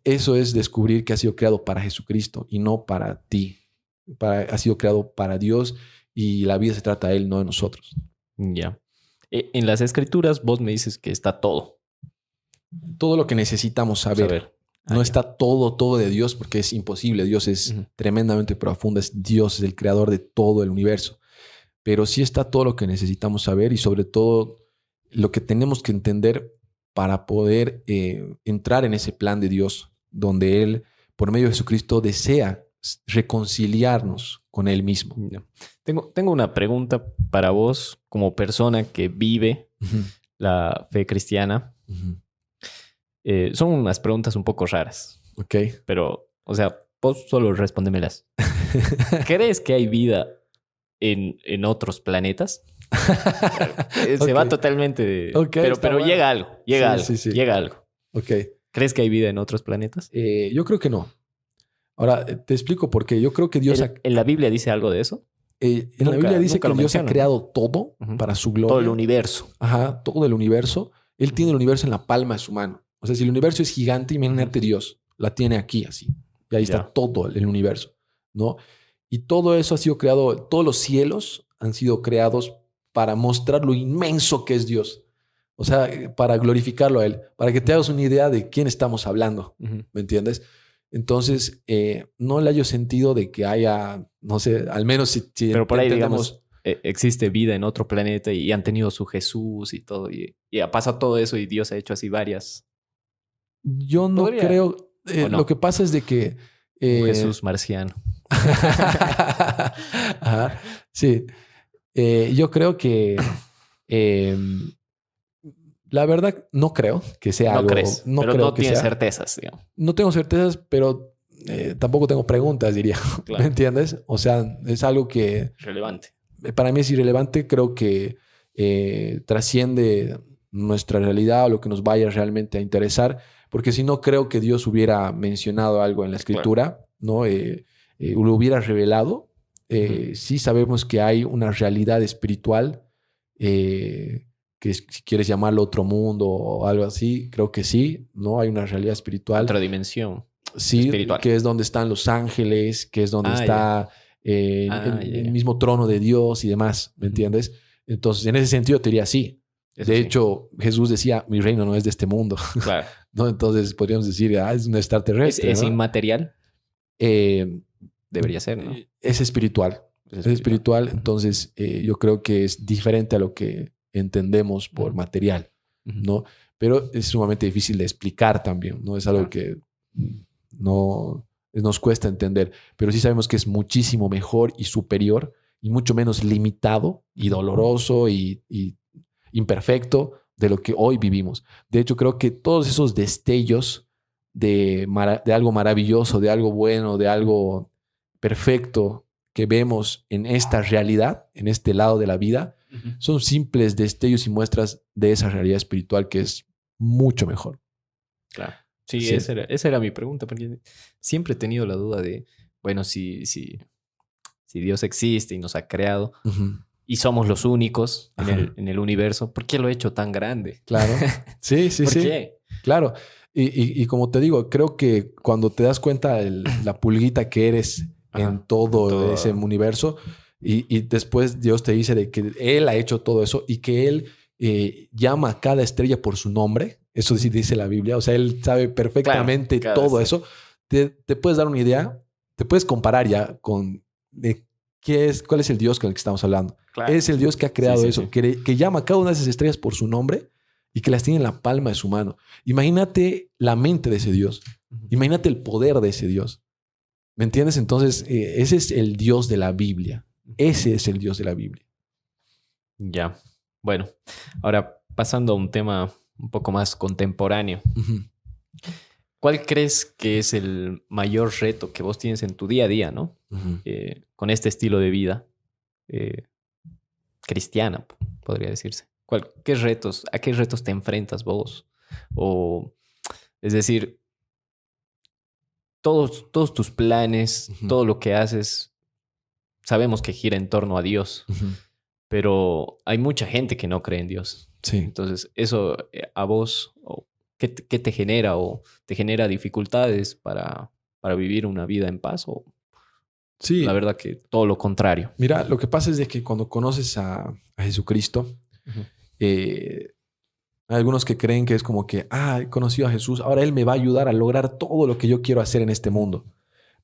Eso es descubrir que has sido creado para Jesucristo y no para ti. Has sido creado para Dios y la vida se trata de Él, no de nosotros. Ya. En las Escrituras vos me dices que está todo. Todo lo que necesitamos saber. No está todo de Dios porque es imposible. Dios es tremendamente profundo. Dios es el creador de todo el universo. Pero sí está todo lo que necesitamos saber y sobre todo lo que tenemos que entender para poder entrar en ese plan de Dios, donde Él, por medio de Jesucristo, desea reconciliarnos con Él mismo. Ya. Tengo una pregunta para vos como persona que vive Ujú, la fe cristiana. ujú. Son unas preguntas un poco raras, Ok. pero, o sea, vos solo respóndemelas. ¿Crees que hay vida en otros planetas? Se va Ok. totalmente de... Ok, pero está bueno. llega algo, llega Sí, algo, sí, sí. llega algo. Ok. ¿Crees que hay vida en otros planetas? Yo creo que no. Ahora, te explico por qué. Yo creo que Dios ¿En la Biblia dice algo de eso? en la Biblia dice Nunca que lo Dios ha menciona, ¿no? creado todo Ujú. para su Todo el gloria. universo. Ajá, todo el universo. Él tiene el universo en la palma de su mano. O sea, si el universo es gigante, imagínate Dios. La tiene aquí, así. Y ahí está Ya. todo el universo, ¿no? Y todo eso ha sido creado, todos los cielos han sido creados para mostrar lo inmenso que es Dios. O sea, para glorificarlo a Él, para que te hagas una idea de quién estamos hablando, Ujú. ¿me entiendes? Entonces, no le hallo sentido de que haya, no sé, al menos si Pero por ahí, entendemos. digamos, existe vida en otro planeta y han tenido su Jesús y todo. Y ha pasado todo eso y Dios ha hecho así varias. Yo no Podría, creo, o lo que no, pasa es de que... un eh, Jesús marciano. Ajá, sí. Yo creo que eh, la verdad no creo que sea No algo, crees, no pero creo no que tienes sea. certezas, digamos. No tengo certezas, pero tampoco tengo preguntas, diría. ¿Me Claro, entiendes? O sea, es algo que relevante. para mí es irrelevante. Creo que trasciende nuestra realidad o lo que nos vaya realmente a interesar, porque si no creo que Dios hubiera mencionado algo en la Claro. escritura, ¿no? Lo hubiera revelado. Ujú. Sí sabemos que hay una realidad espiritual, si quieres llamarlo otro mundo o algo así, creo que sí, ¿no? Hay una realidad espiritual, Otra dimensión sí, espiritual. que es donde están los ángeles, que es donde Ah, ya. está Ah, ya, el ya. mismo trono de Dios y demás, ¿me Ujú. entiendes? Entonces, en ese sentido te diría sí. Eso De sí, hecho, Jesús decía, mi reino no es de este mundo, claro. ¿no? Entonces podríamos decir, es un extraterrestre, Es ¿no? inmaterial, Eh, debería ser, ¿no? es espiritual, Es es espiritual. espiritual, Ujú. entonces yo creo que es diferente a lo que entendemos por Ujú. material, Ujú. ¿no? Pero es sumamente difícil de explicar también, ¿no? Es algo Claro. que no nos cuesta entender, pero sí sabemos que es muchísimo mejor y superior y mucho menos limitado y doloroso y imperfecto de lo que hoy vivimos. De hecho, creo que todos esos destellos de algo maravilloso, de algo bueno, de algo perfecto que vemos en esta realidad, en este lado de la vida, Ujú. son simples destellos y muestras de esa realidad espiritual que es mucho mejor. Claro. Sí, Sí. esa era mi pregunta, porque siempre he tenido la duda de, bueno, si Dios existe y nos ha creado Ujú. y somos los únicos Ajá. en el universo, ¿por qué lo ha hecho tan grande? Claro. Sí, sí, ¿Por sí. qué? Claro. Y como te digo, creo que cuando te das cuenta la pulguita que eres en Ajá. En todo ese todo. universo y después Dios te dice de que Él ha hecho todo eso y que Él llama a cada estrella por su nombre, eso sí dice la Biblia, o sea, Él sabe Claro, perfectamente cada todo estrella. eso, te puedes dar una idea, te puedes comparar ya con de cuál es el Dios con el que estamos hablando. Claro. Es el Dios que ha Sí, creado sí, eso, sí. que llama a cada una de esas estrellas por su nombre y que las tiene en la palma de su mano. Imagínate la mente de ese Dios. Ujú. Imagínate el poder de ese Dios. ¿Me entiendes? Entonces, ese es el Dios de la Biblia. Ese es el Dios de la Biblia. Ya. Bueno, ahora pasando a un tema un poco más contemporáneo. Ujú, ¿Cuál crees que es el mayor reto que vos tienes en tu día a día, ¿no? ujú. Con este estilo de vida eh, cristiana, podría decirse. ¿A qué retos te enfrentas vos? O, es decir, todos tus planes, Ujú, todo lo que haces, sabemos que gira en torno a Dios, ujú. pero hay mucha gente que no cree en Dios. Sí. Entonces, eso a vos, ¿qué te genera? ¿O te genera dificultades para vivir una vida en paz? ¿O la Sí, verdad que todo lo contrario? mira, lo que pasa es de que cuando conoces a Jesucristo, Ujú. eh, hay algunos que creen que es como que, he conocido a Jesús, ahora Él me va a ayudar a lograr todo lo que yo quiero hacer en este mundo.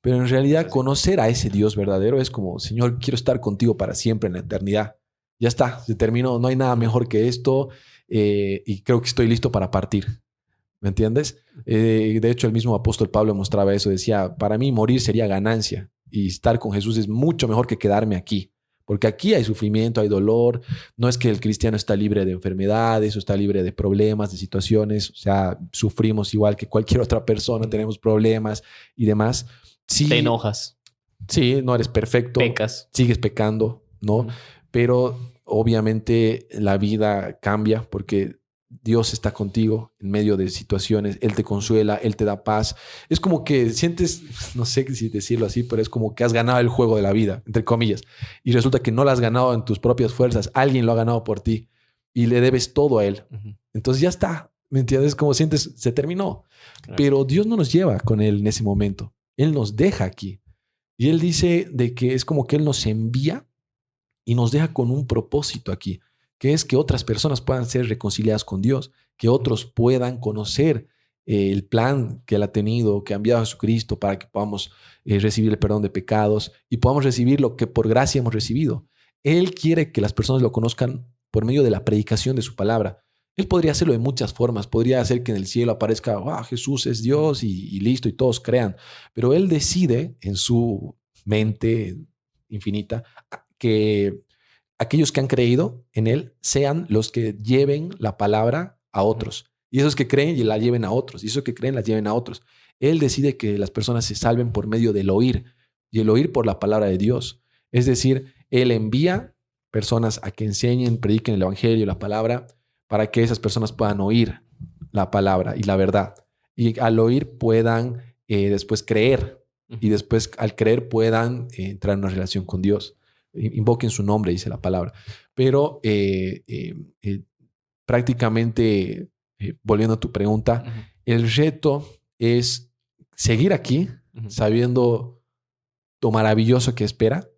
Pero en Es realidad así. conocer a ese Dios verdadero es como, Señor, quiero estar contigo para siempre en la eternidad. ya está, se terminó, no hay nada mejor que esto y creo que estoy listo para partir. ¿Me entiendes? De hecho, el mismo apóstol Pablo mostraba eso, decía, para mí morir sería ganancia y estar con Jesús es mucho mejor que quedarme aquí. Porque aquí hay sufrimiento, hay dolor. No es que el cristiano está libre de enfermedades o está libre de problemas, de situaciones. O sea, sufrimos igual que cualquier otra persona, tenemos problemas y demás. Sí, Te enojas, sí, no eres perfecto. pecas. Sigues pecando, ¿no? Pero obviamente la vida cambia porque Dios está contigo en medio de situaciones. Él te consuela, Él te da paz. Es como que sientes, no sé si decirlo así, pero es como que has ganado el juego de la vida, entre comillas. Y resulta que no lo has ganado en tus propias fuerzas. Alguien lo ha ganado por ti y le debes todo a Él. Entonces ya está. ¿Me entiendes? Como sientes, se terminó. Claro. Pero Dios no nos lleva con Él en ese momento. Él nos deja aquí. Y Él dice de que es como que Él nos envía y nos deja con un propósito aquí, que es que otras personas puedan ser reconciliadas con Dios, que otros puedan conocer el plan que Él ha tenido, que ha enviado a Jesucristo para que podamos recibir el perdón de pecados y podamos recibir lo que por gracia hemos recibido. Él quiere que las personas lo conozcan por medio de la predicación de su palabra. Él podría hacerlo de muchas formas. Podría hacer que en el cielo aparezca, Jesús es Dios y listo, y todos crean. Pero Él decide en su mente infinita que aquellos que han creído en Él sean los que lleven la palabra a otros. Y esos que creen y la lleven a otros. Y esos que creen la lleven a otros. Él decide que las personas se salven por medio del oír. Y el oír por la palabra de Dios. Es decir, Él envía personas a que enseñen, prediquen el evangelio, la palabra, para que esas personas puedan oír la palabra y la verdad. Y al oír puedan después creer. Y después al creer puedan entrar en una relación con Dios. Invoquen su nombre, dice la palabra. Pero prácticamente, volviendo a tu pregunta, el reto es seguir aquí, sabiendo lo maravilloso que espera.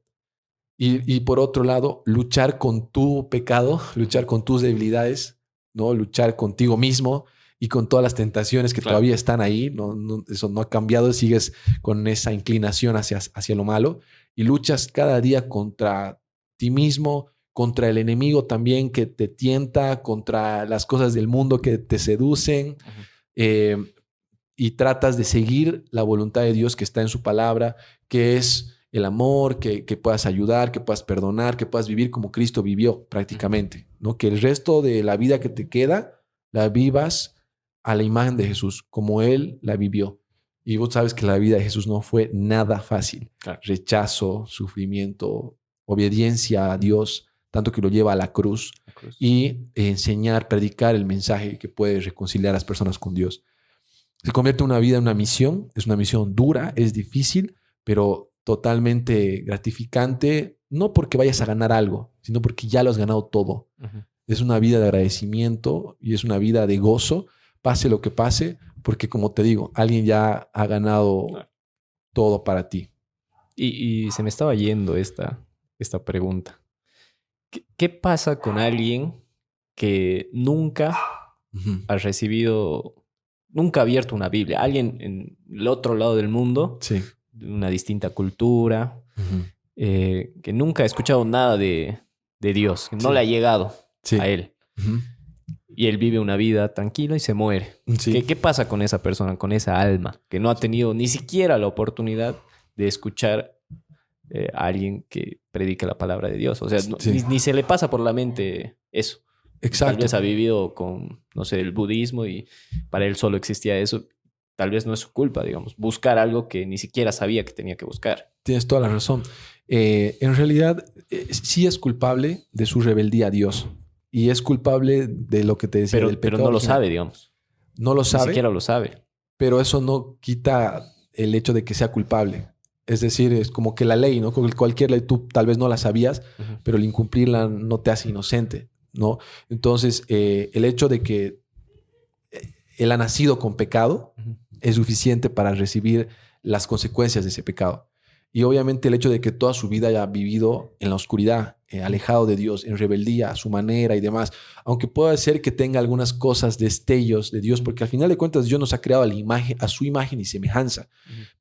Y por otro lado, luchar con tu pecado, luchar con tus debilidades, ¿no? Luchar contigo mismo y con todas las tentaciones que todavía están ahí. Eso no ha cambiado, sigues con esa inclinación hacia lo malo y luchas cada día contra ti mismo, contra el enemigo también que te tienta, contra las cosas del mundo que te seducen. Y tratas de seguir la voluntad de Dios que está en su palabra, que es el amor, que puedas ayudar, que puedas perdonar, que puedas vivir como Cristo vivió prácticamente, ¿no? Que el resto de la vida que te queda la vivas a la imagen de Jesús, como Él la vivió. Y vos sabes que la vida de Jesús no fue nada fácil. Claro. Rechazo, sufrimiento, obediencia a Dios, tanto que lo lleva a la cruz. Y enseñar, predicar el mensaje que puede reconciliar a las personas con Dios. Se convierte una vida en una misión. Es una misión dura, es difícil, pero totalmente gratificante, no porque vayas a ganar algo, sino porque ya lo has ganado todo. Es una vida de agradecimiento y es una vida de gozo, pase lo que pase, porque como te digo, alguien ya ha ganado todo para ti. Y se me estaba yendo esta pregunta. ¿Qué pasa con alguien que nunca ha recibido, nunca ha abierto una Biblia? Alguien en el otro lado del mundo, sí, de una distinta cultura, que nunca ha escuchado nada de Dios, que no le ha llegado a él. Y él vive una vida tranquila y se muere. Sí. ¿Qué pasa con esa persona, con esa alma, que no ha tenido ni siquiera la oportunidad de escuchar a alguien que predique la palabra de Dios? O sea, ni se le pasa por la mente eso. Exacto. Tal vez ha vivido con, no sé, el budismo y para él solo existía eso. Tal vez no es su culpa, digamos, buscar algo que ni siquiera sabía que tenía que buscar. Tienes toda la razón. En realidad, sí es culpable de su rebeldía a Dios. Y es culpable de lo que te decía del pecado. Pero no lo sabe, digamos. No lo sabe. Ni siquiera lo sabe. Pero eso no quita el hecho de que sea culpable. Es decir, es como que la ley, ¿no? Cualquier ley tú tal vez no la sabías, pero el incumplirla no te hace inocente, ¿no? Entonces, el hecho de que él ha nacido con pecado es suficiente para recibir las consecuencias de ese pecado. Y obviamente el hecho de que toda su vida haya vivido en la oscuridad, alejado de Dios, en rebeldía a su manera y demás, aunque pueda ser que tenga algunas cosas, destellos de Dios, porque al final de cuentas Dios nos ha creado a su imagen y semejanza.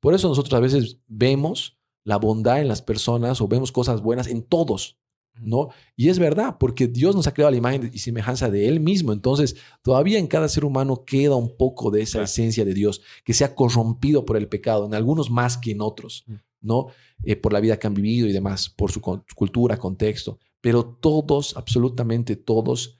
Por eso nosotros a veces vemos la bondad en las personas o vemos cosas buenas en todos, ¿no? Y es verdad, porque Dios nos ha creado a la imagen y semejanza de Él mismo. Entonces, todavía en cada ser humano queda un poco de esa Claro. esencia de Dios que se ha corrompido por el pecado, en algunos más que en otros, ¿no? Por la vida que han vivido y demás, por su cultura, contexto. Pero todos, absolutamente todos,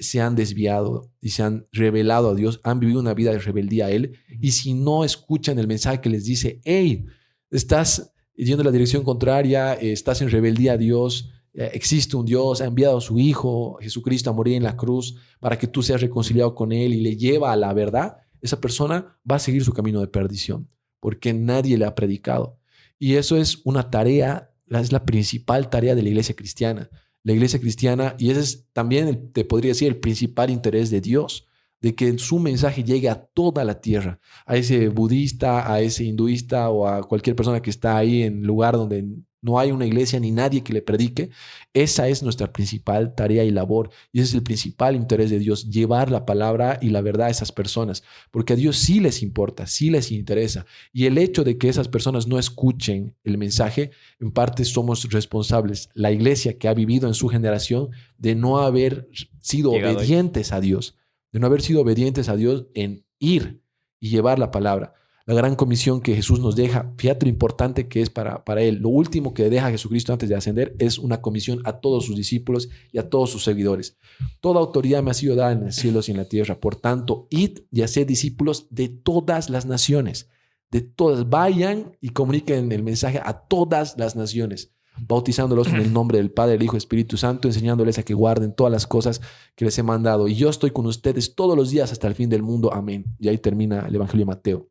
se han desviado y se han rebelado a Dios, han vivido una vida de rebeldía a Él. Y si no escuchan el mensaje que les dice, hey, estás yendo en la dirección contraria, estás en rebeldía a Dios, existe un Dios, ha enviado a su Hijo Jesucristo a morir en la cruz para que tú seas reconciliado con Él y le lleva a la verdad, esa persona va a seguir su camino de perdición porque nadie le ha predicado. Y eso es una tarea, es la principal tarea de la iglesia cristiana. La iglesia cristiana, y ese es también, te podría decir, el principal interés de Dios, de que su mensaje llegue a toda la tierra, a ese budista, a ese hinduista o a cualquier persona que está ahí en un lugar donde no hay una iglesia ni nadie que le predique. Esa es nuestra principal tarea y labor. Y ese es el principal interés de Dios, llevar la palabra y la verdad a esas personas, porque a Dios sí les importa, sí les interesa. Y el hecho de que esas personas no escuchen el mensaje, en parte somos responsables, la iglesia que ha vivido en su generación, de no haber sido obedientes a Dios, de no haber sido obedientes a Dios en ir y llevar la palabra. La gran comisión que Jesús nos deja, fíjate lo importante que es para Él. Lo último que deja Jesucristo antes de ascender es una comisión a todos sus discípulos y a todos sus seguidores. Toda autoridad me ha sido dada en los cielos y en la tierra. Por tanto, id y haced discípulos de todas las naciones. De todas. Vayan y comuniquen el mensaje a todas las naciones, bautizándolos en el nombre del Padre, del Hijo y Espíritu Santo, enseñándoles a que guarden todas las cosas que les he mandado. Y yo estoy con ustedes todos los días hasta el fin del mundo. Amén. Y ahí termina el Evangelio de Mateo.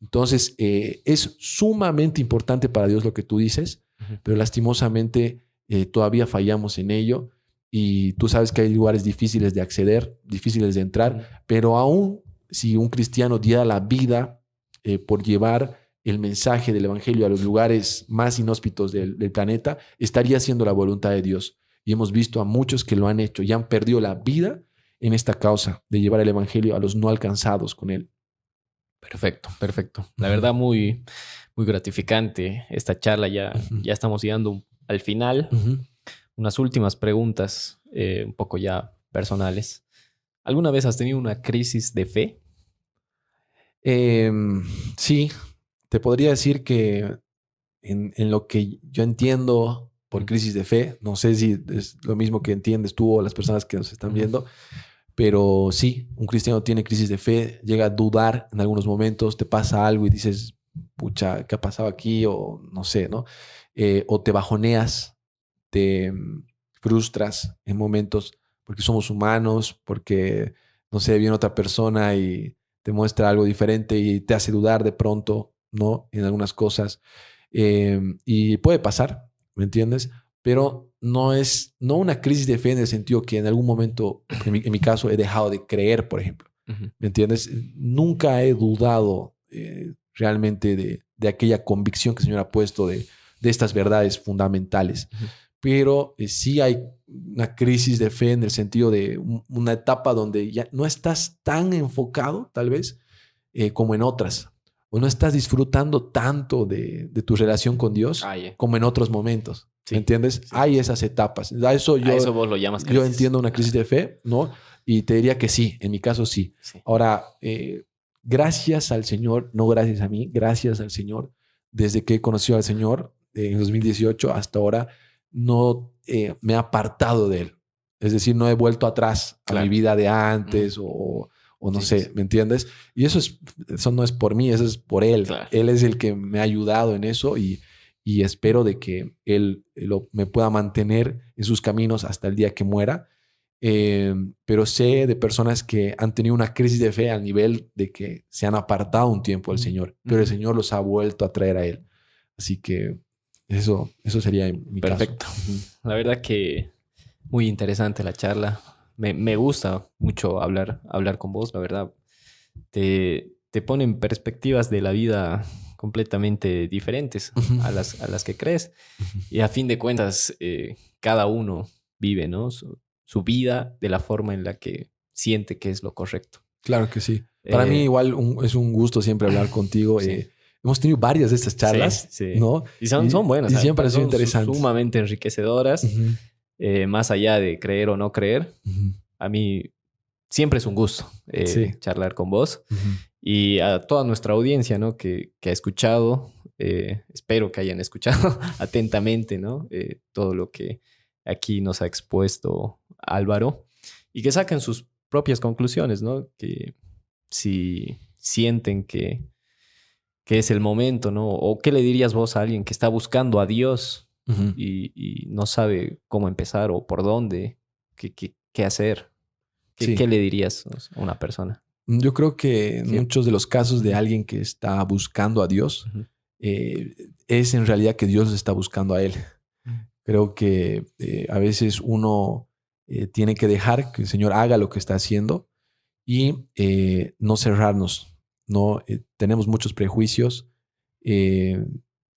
Entonces, es sumamente importante para Dios lo que tú dices, pero lastimosamente todavía fallamos en ello. Y tú sabes que hay lugares difíciles de acceder, difíciles de entrar, pero aún si un cristiano diera la vida por llevar el mensaje del Evangelio a los lugares más inhóspitos del planeta, estaría haciendo la voluntad de Dios. Y hemos visto a muchos que lo han hecho y han perdido la vida en esta causa de llevar el Evangelio a los no alcanzados con él. Perfecto, perfecto. La verdad, muy, muy gratificante esta charla. Ya estamos llegando al final. Unas últimas preguntas, un poco ya personales. ¿Alguna vez has tenido una crisis de fe? Sí, te podría decir que en lo que yo entiendo por crisis de fe, no sé si es lo mismo que entiendes tú o las personas que nos están viendo, pero sí, un cristiano tiene crisis de fe, llega a dudar en algunos momentos, te pasa algo y dices, pucha, ¿qué ha pasado aquí? O no sé, ¿no? O te bajoneas, te frustras en momentos porque somos humanos, porque, no sé, viene otra persona y te muestra algo diferente y te hace dudar de pronto, ¿no? En algunas cosas. Y puede pasar, ¿me entiendes? Pero no es una crisis de fe en el sentido que en algún momento, en mi caso, he dejado de creer, por ejemplo. ¿Me entiendes? Nunca he dudado realmente de aquella convicción que el Señor ha puesto de estas verdades fundamentales. Pero sí hay una crisis de fe en el sentido de una etapa donde ya no estás tan enfocado, tal vez, como en otras. O no estás disfrutando tanto de tu relación con Dios como en otros momentos. Sí, ¿me entiendes? Sí. Hay esas etapas. A eso vos lo llamas crisis. Yo entiendo una crisis de fe, ¿no? Y te diría que sí, en mi caso sí. Ahora, gracias al Señor, no gracias a mí, gracias al Señor, desde que he conocido al Señor en 2018 hasta ahora, no me he apartado de Él. Es decir, no he vuelto atrás a mi vida de antes o no sé, ¿me entiendes? Y eso no es por mí, eso es por Él. Claro. Él es el que me ha ayudado en eso y espero de que Él me pueda mantener en sus caminos hasta el día que muera. Pero sé de personas que han tenido una crisis de fe al nivel de que se han apartado un tiempo del Señor, pero el Señor los ha vuelto a traer a Él. Así que eso sería mi caso. Perfecto. La verdad que muy interesante la charla. Me gusta mucho hablar con vos, la verdad. Te pone en perspectivas de la vida completamente diferentes a las que crees. Y a fin de cuentas, cada uno vive, ¿no? Su vida de la forma en la que siente que es lo correcto. Claro que sí. Para mí igual es un gusto siempre hablar contigo. Sí. hemos tenido varias de estas charlas, Sí, sí. ¿no? Y son buenas. Y siempre han sido son interesantes. sumamente enriquecedoras. Más allá de creer o no creer, Ujú. a mí siempre es un gusto Sí. charlar con vos. Ujú. Y a toda nuestra audiencia, ¿no? Que ha escuchado, espero que hayan escuchado atentamente, ¿no? Todo lo que aquí nos ha expuesto Álvaro y que saquen sus propias conclusiones, ¿no? Que si sienten que es el momento, ¿no? O qué le dirías vos a alguien que está buscando a Dios Ujú. y no sabe cómo empezar o por dónde, qué hacer. Sí. ¿Qué le dirías a una persona? Yo creo que en Sí. muchos de los casos de Ujú. alguien que está buscando a Dios, Ujú. es en realidad que Dios está buscando a él. Creo que a veces uno tiene que dejar que el Señor haga lo que está haciendo y no cerrarnos. No tenemos muchos prejuicios, eh,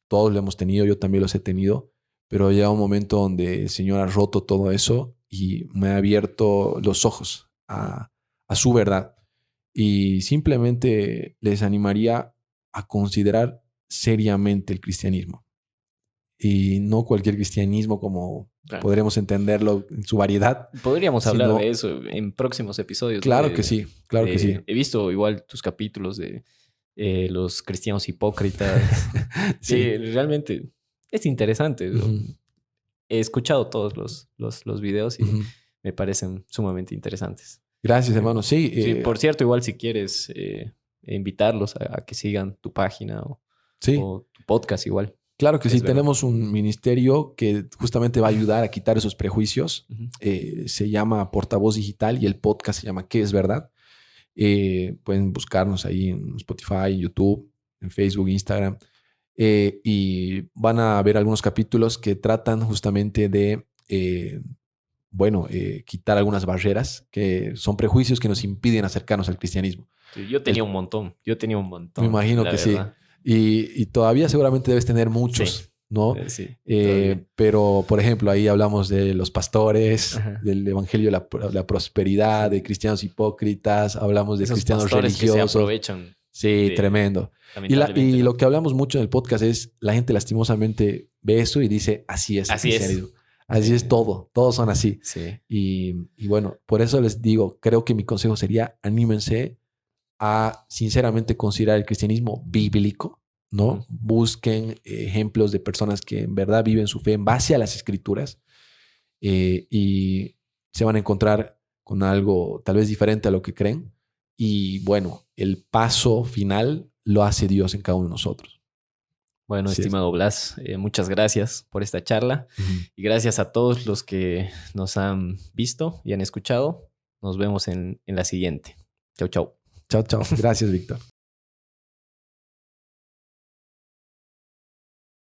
todos lo hemos tenido, yo también los he tenido, pero llega un momento donde el Señor ha roto todo eso y me ha abierto los ojos a su verdad. Y simplemente les animaría a considerar seriamente el cristianismo. Y no cualquier cristianismo como Claro. podremos entenderlo en su variedad, Podríamos hablar sino, de eso en próximos episodios, ¿no? claro que sí, claro que sí. He visto igual tus capítulos de los cristianos hipócritas, Sí. que realmente es interesante. Ujú, He escuchado todos los videos y ujú. me parecen sumamente interesantes. Gracias, hermano. Sí, Sí, por cierto, igual si quieres invitarlos a que sigan tu página sí, o tu podcast igual. claro que sí. Es verdad. Tenemos un ministerio que justamente va a ayudar a quitar esos prejuicios. Ujú. Se llama Portavoz Digital y el podcast se llama ¿Qué es verdad? Pueden buscarnos ahí en Spotify, en YouTube, en Facebook, Instagram. Y van a ver algunos capítulos que tratan justamente de, quitar algunas barreras que son prejuicios que nos impiden acercarnos al cristianismo. Sí, yo tenía un montón, Me imagino la que sí. verdad. Y todavía seguramente debes tener muchos, Sí, ¿no? sí, todavía. Pero, por ejemplo, ahí hablamos de los pastores, Ajá. del evangelio de la prosperidad, de cristianos hipócritas, hablamos de Esos cristianos pastores que se religiosos. aprovechan, Sí, de- tremendo. lamentablemente, Y ¿no? lo que hablamos mucho en el podcast es, la gente lastimosamente ve eso y dice, así es el Así es. cristianismo. Así es todo, todos son así. Sí. Y bueno, por eso les digo, creo que mi consejo sería, anímense a sinceramente considerar el cristianismo bíblico, ¿no? Ujú. Busquen ejemplos de personas que en verdad viven su fe en base a las escrituras y se van a encontrar con algo tal vez diferente a lo que creen. Y bueno, el paso final lo hace Dios en cada uno de nosotros. Bueno, Así es. estimado Blas, muchas gracias por esta charla Ujú. y gracias a todos los que nos han visto y han escuchado. Nos vemos en la siguiente. Chau, chau. Chao, chao. Gracias, Víctor.